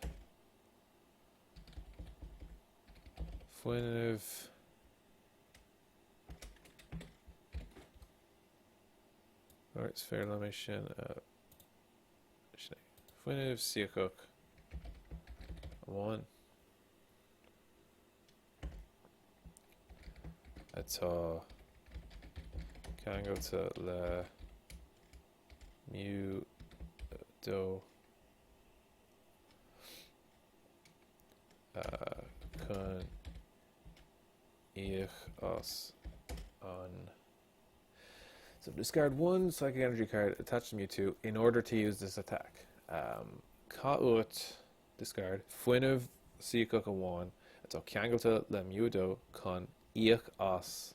Fuiniv. Alright, it's fair mission. Fuiniv, Seacook. 1. Atá. Can go to Le. Mew Do Kun Ich Os on. So discard one psychic energy card attached to Mewtwo in order to use this attack. Ka-ut discard Fuiniv Seacook a 1. So can go to Le Mewdo Kun Ich Os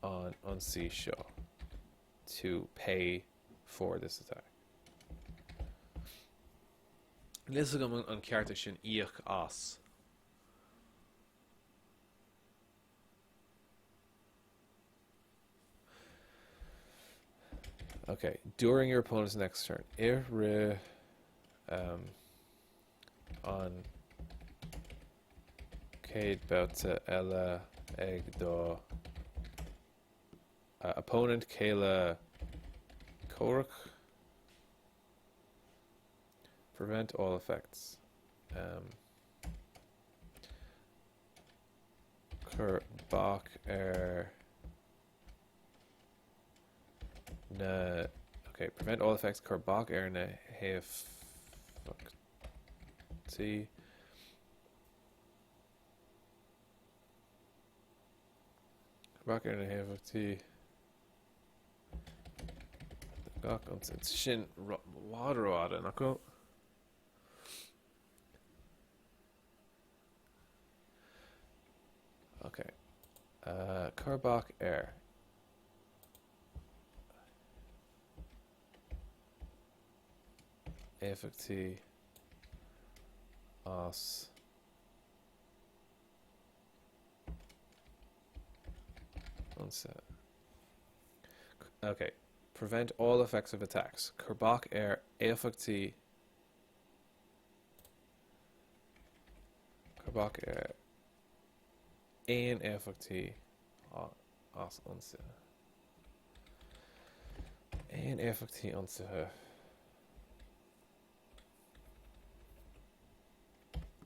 on C show to pay for this attack. This is going on Cartishin Ich Os. Okay, during your opponent's next turn, on Cade Belta Ella Egdo opponent Kayla Koruk. Prevent all effects. Cur bach na. Okay, prevent all effects cur bach na hef. Fuck. T. Bach na hef T. Gach it's shin water water knuckle. Okay. Carbach air. Effecti os. One set. Okay. Prevent all effects of attacks. Carbach air effecti. Carbach air. Ein effecti os onse. Ein effecti onse.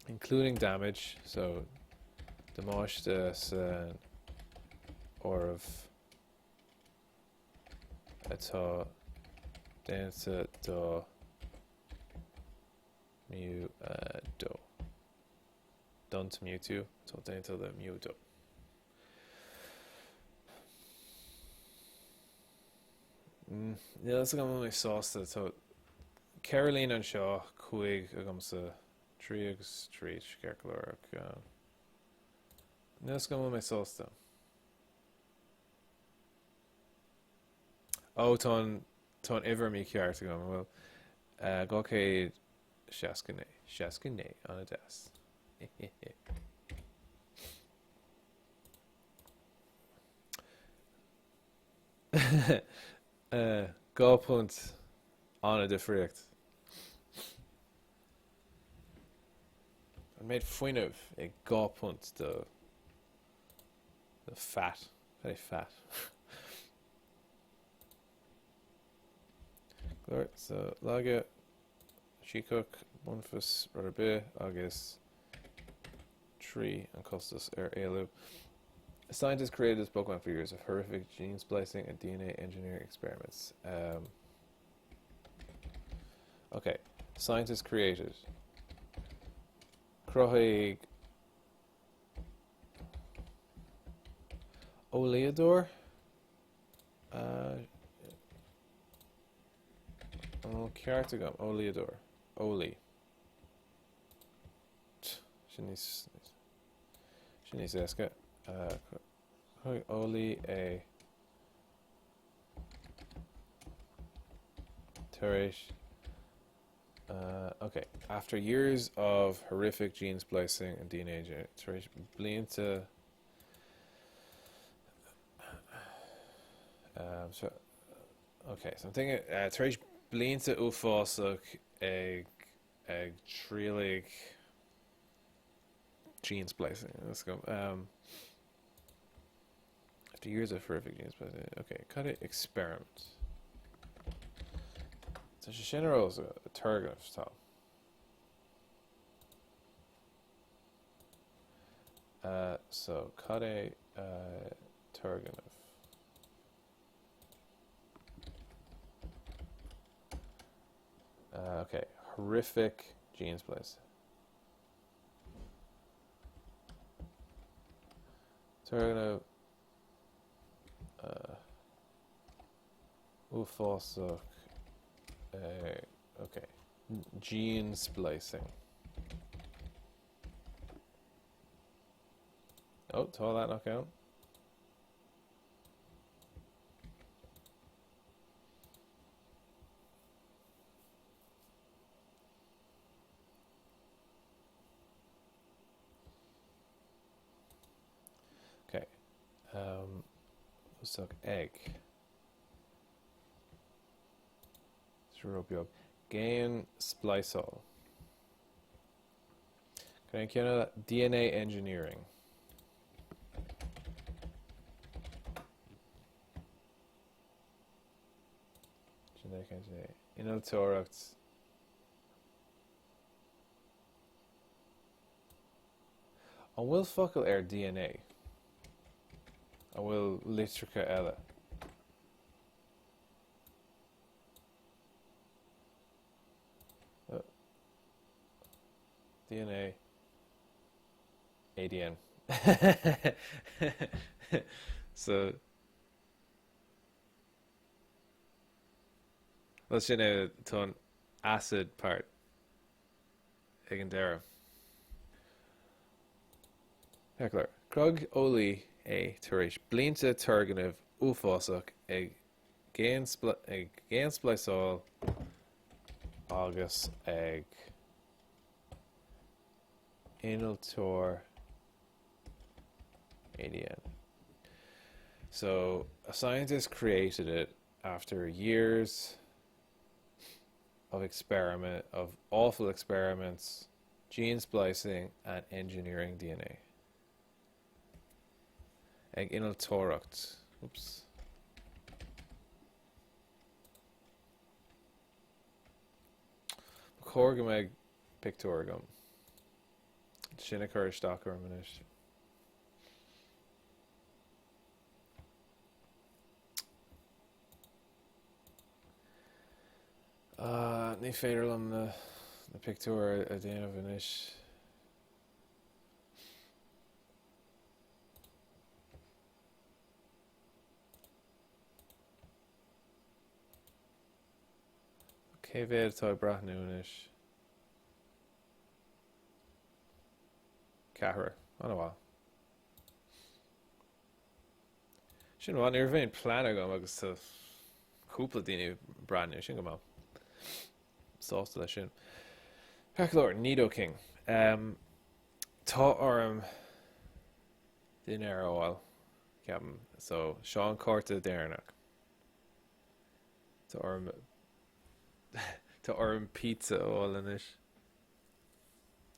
Including damage, so demosh this or of atá dansa do mu do done to Mewtwo, so dansa the Mewtwo. Yeah, that's like my sauce. So Caroline and Shaw, Quig, Agumsa. Trí agus trí scearclóir Nes go mé sósta. Ó tá iver mí ceart go bhfuil gá céad seascané an a des. Gá punt an a difriocht. I made fun of a gá punt the fat, very fat. Glóir so lága sícoch bunfus rubé agus tree and costas éilú. Scientists created this Pokemon for years of horrific gene splicing and DNA engineering experiments. Okay, scientists created Croig Oleador. Cartagum Oleador. Oli. Shini's Eska. Oli a Teresh. Okay, after years of horrific gene splicing and DNA generation, Blianta. Okay, so I'm thinking Teresh Blianta Ufosuk egg Trilig gene splicing. Let's go. After years of horrific gene splicing, okay, cut it experiment. So Shinro is a Turgan of top. So Kade Turganov. Okay, horrific genes place. Turganov. Ufosuk. Okay, gene splicing. Oh, tall that knockout. Okay, suck egg. Gain spliceol. Can I count DNA engineering? Genetic engineering. Inothorax. On will focal air DNA. a bhfuil litricha eile. DNA. ADN. So, well, sin é tún acid part ag an deire. Heckler. Krug Oli é tar éis blianta turganmh uafásach ag géan spleiseáil agus ag inaltóir ADN. So a scientist created it after years of awful experiments, gene splicing and engineering DNA. Ag inaltóireacht. Oops. Chorgam ag pictorgam. Sinna chuir isteach orm inis. Ní féidir lom na pictiúr a déanamh inis. Cé bhéad atá brathnú inis. Cahar, an bhá. Sin bhá níor bhéon plán agam agus tá cúpla daoine brathnú sin go má. Sásta lei sin. Heckler, Nidoking. Tá orm duine ar óil ceapan. So, Seán Cárta déarnach. Tá orm pizza óil inis.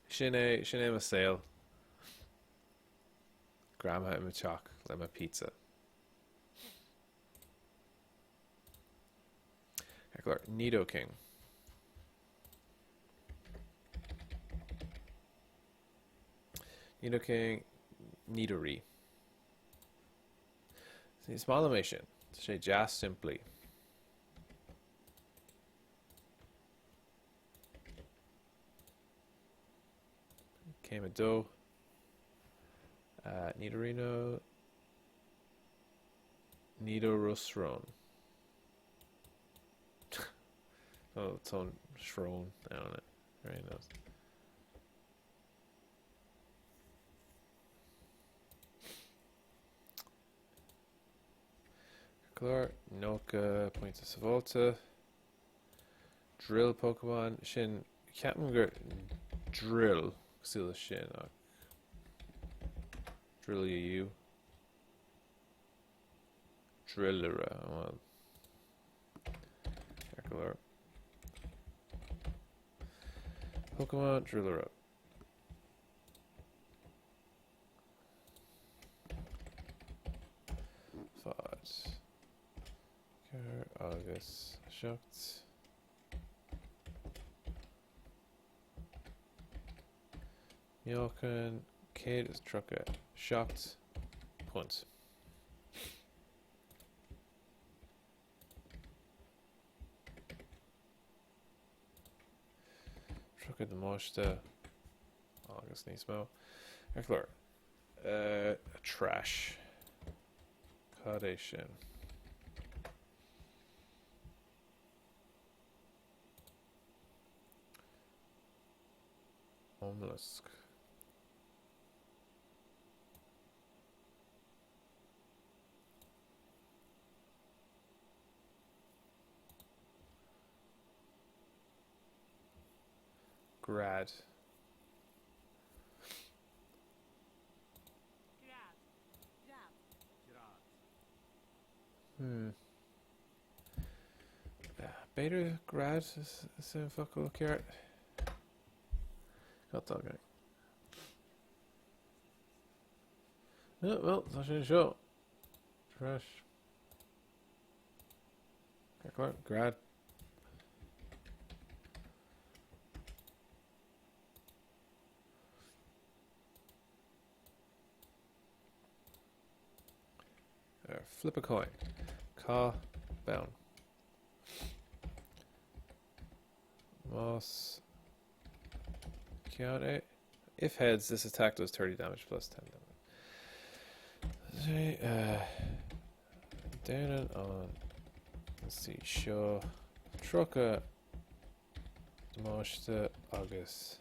Sin é ma saoil. Gramha im teach le ma pizza. Heckler, Nidoking. Nidoking, Nidorí. It's small mé sin. Sé just simply. Came a do. Nidorino. Nidorusron. Oh, it's on Shrone on it. Very nice. Clar, Noka, Points of Savolta. Drill Pokemon. Shin, Captain Drill. Still a shin. Drill you. Drillera. Well. Clar. Pokemon Drillera. Agus shocked. Mjolkan, Kate is trucker. Shocked. Punt. Trucker the Moshta. August Nismo. Eckler. Trash. Caudation. Omlusk. Grad. Beta grad is a fuckle carrot. Got that guy. Yeah, well, that's a show. Trash. Grad. Flip a coin. Cá bound. Moss. Count. If heads, this attack does 30 damage plus 10 damage. Down it on. Let's see. Sure. Trucka. Demoshta August.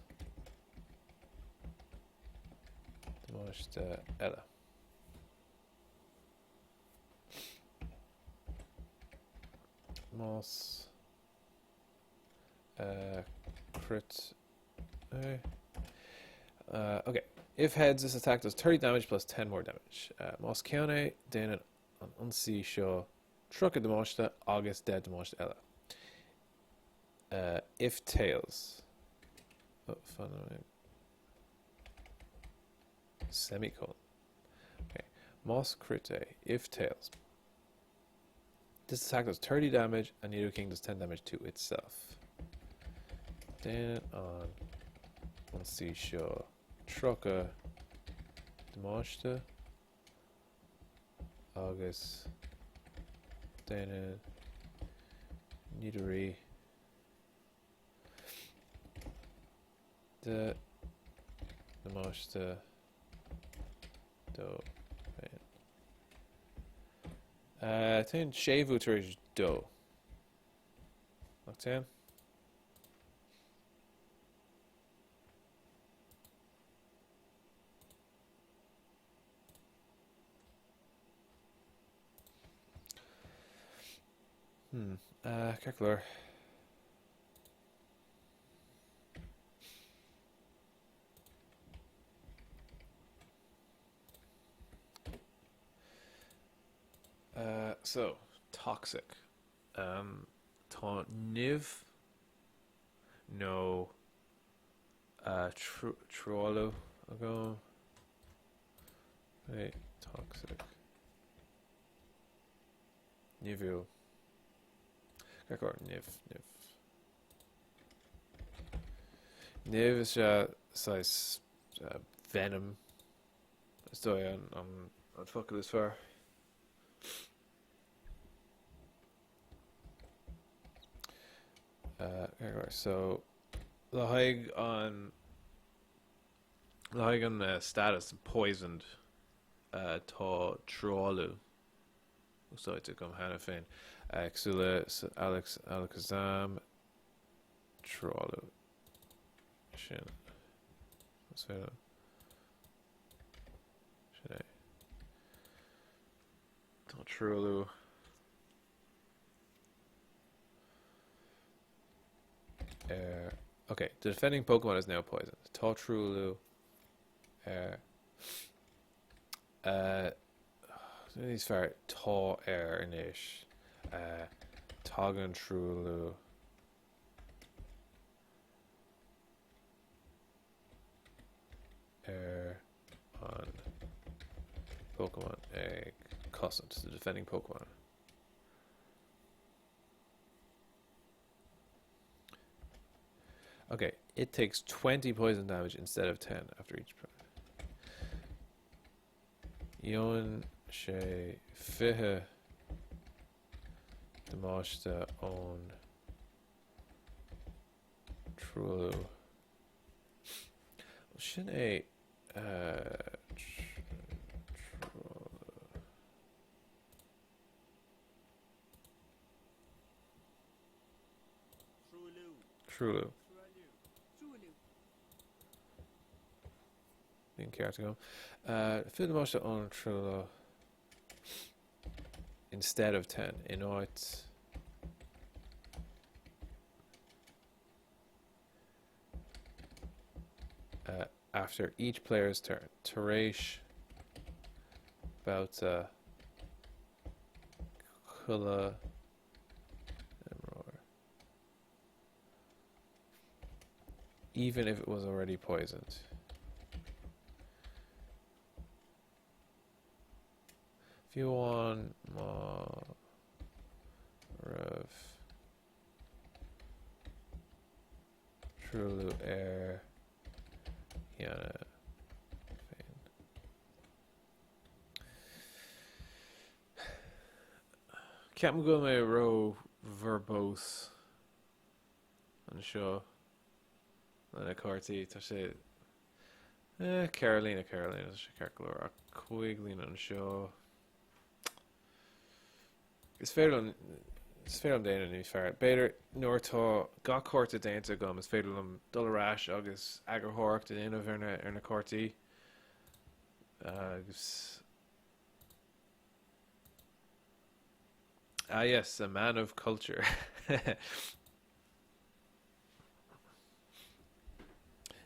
Demoshta Ella. Moss. Crit. Okay. If heads, this attack does 30 damage plus 10 more damage. Moss Keone, Dana on Unsee Show, Trucka Demoshta, August Dead Demoshta Ella. If tails. Oh, fun. Semicolon. Okay. Moss Crite, if tails. This attack does 30 damage, and Nido King does 10 damage to itself. Then on Unsee Show, Trucka Demoshta, August, Dana, Nidori, the Demoshta, Do, I think Shavu Turish Do. Octane. Kakler. So toxic. Tá Niv no Trollú ago. Wait, toxic. Nivu. Niv. Niv is size venom. Estoy on fuck this far. So the high on status poisoned tá Trollú. So it's a come Hannah Finn. Xula Alex Alakazam Trollú. Shin. What's that? Should I? Tá Trollú. Okay, the defending Pokemon is now poisoned. Tá Trollú. These far Tá Inish. Tagan Trollú. On Pokemon Cosset, the defending Pokemon. Okay, it takes 20 poison damage instead of 10 after each turn. Ion sé fiche Demoshta on Trollú. Sin é Trollú. Didn't care to go. Fill the Demoshta on Trollú instead of 10. Inuit. After each player's turn. Teresh, Bauta, Kula, and Roar. Even if it was already poisoned. If you want more Rev Trollú Air Yana Fane. Ceapan go mé ro verbose an seo na Cártaí tá sé Carolina sé cearclór a chuiglín an seo is féidir an déine ní fear beidir nuair tá ga cárta déanta gom is féidir am dulrás agus agurthireacht in inmh ar na Cártaí agus yes, a man of culture.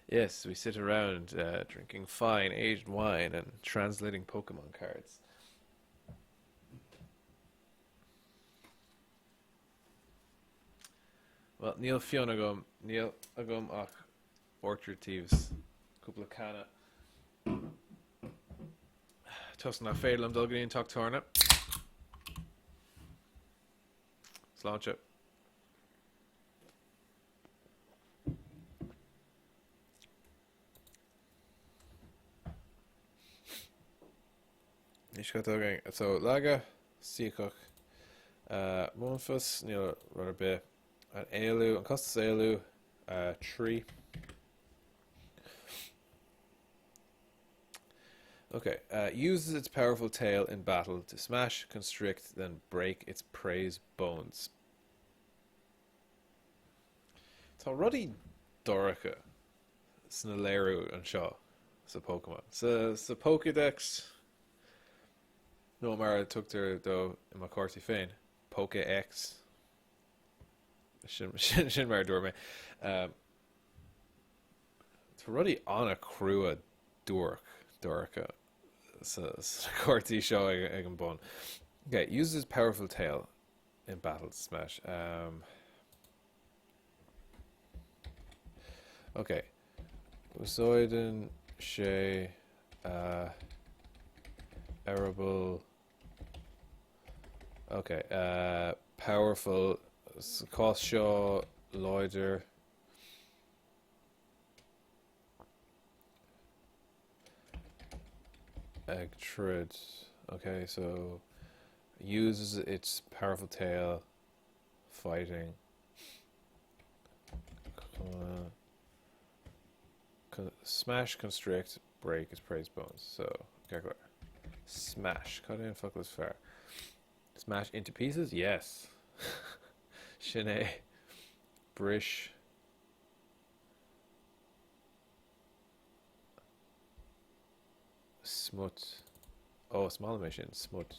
Yes, we sit around drinking fine aged wine and translating Pokemon cards. Well, Neil Fiona gum, Neil agum ach Orchard Thieves, cúpla canna. Tus na féidir am dulgaíon tuchtárna. Sláinte. Is go going. So laga sicoch Monfus níl rudder be an éilú an costas éilú tree. Okay, uses its powerful tail in battle to smash, constrict, then break its prey's bones. Tá rudí dóracha sna léirú an seo sa Pokemon. Sa Pokédex no mar tugtar dó in má Cártaí féin. Pokéx. Sin mar dúir mé. Tá rudí anna crua dóracha sa Cártaí seo ag an bun. Okay, uses powerful tail in battle to smash. Okay. Usoiden sé arable. Okay. Powerful. Cost shaw loider. Egtrid. Okay, so uses its powerful tail fighting. Smash, constrict, break its prey's bones. So, okay, smash. Cut in, fuck was fair. Smash into pieces? Yes. Shine. Brish. Smut. Oh, small mission. Smut.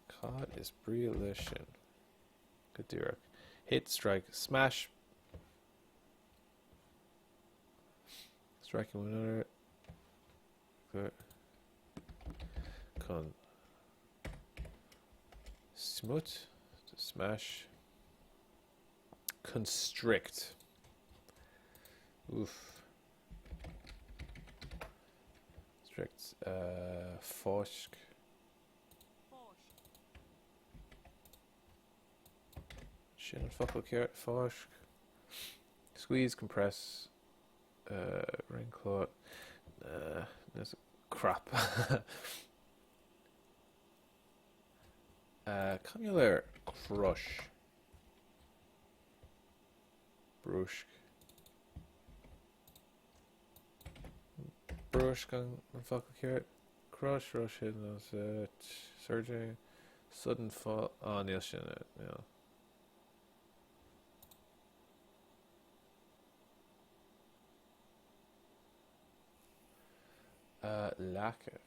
Cod is Brealishin. Good Dirk. Hit, strike, smash. Striking one another. Good. Con. Smut. To smash. Constrict. Oof. Strict. Fosk. Shin and fuck carrot. Fosk. Squeeze, compress. Rainclaw. There's crap. Commular crush. Brush. Brush gan fuck carrot. Crush, rush hidden as surging. Sudden fall. Oh, Neil Shin it, yeah. Lacquer.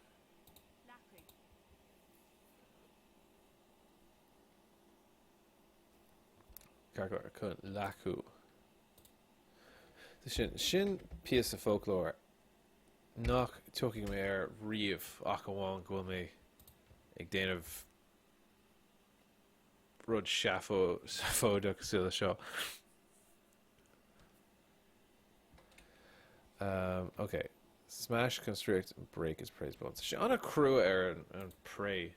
Gargoyle kun laku. Shin piece of folklore. Knock talking me air reeve akawan gulme ag dain of rud shafo duck sila show. Okay. Smash, constrict, and break his prey's bones. She on a crew air and prey.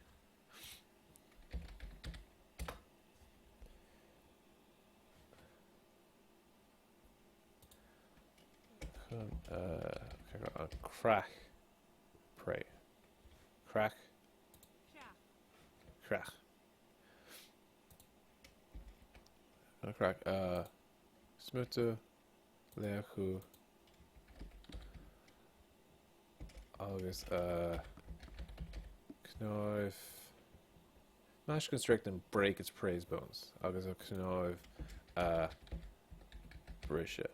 Crack. Prey. Crack. Crack. Crack. Smute lechu agus Knife Mash constrict and break its praise bones. Agus Knife Brisha.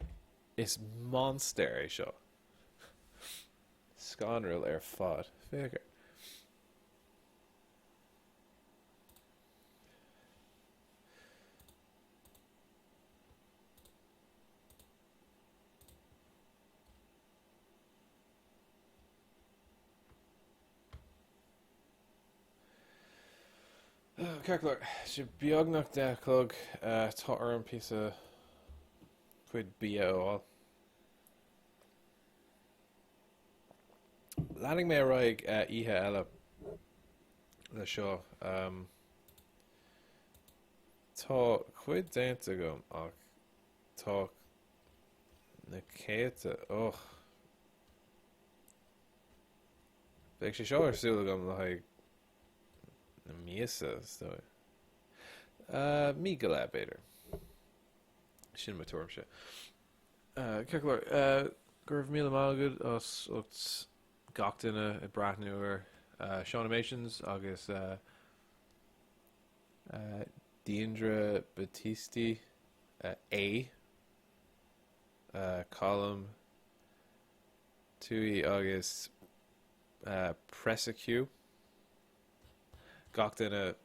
It's monster seo. Sconril fod. Figure. Ceirclóir, si beagnach de clog tá ar an píosa chuid bia óil. Leaning mé raig ihe eile le seo. Tá chuid déanta gom ach tá na céite Bheadh sé seo ar súla gom le haig na míosa stoi. Mí go le beidir. Sin ma tuairm sé. Ceirclóir, gur bh míle mágad os gach duine I brathnú ar Seanimations agus Deandra Battisti A column Tui agus Presicu gach duine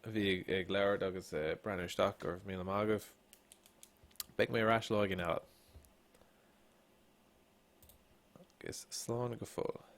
a bhí ag leabhar agus brenn isteach gur bh míle mágah. Beic mé rás láigin eile. Agus sláán go fóil.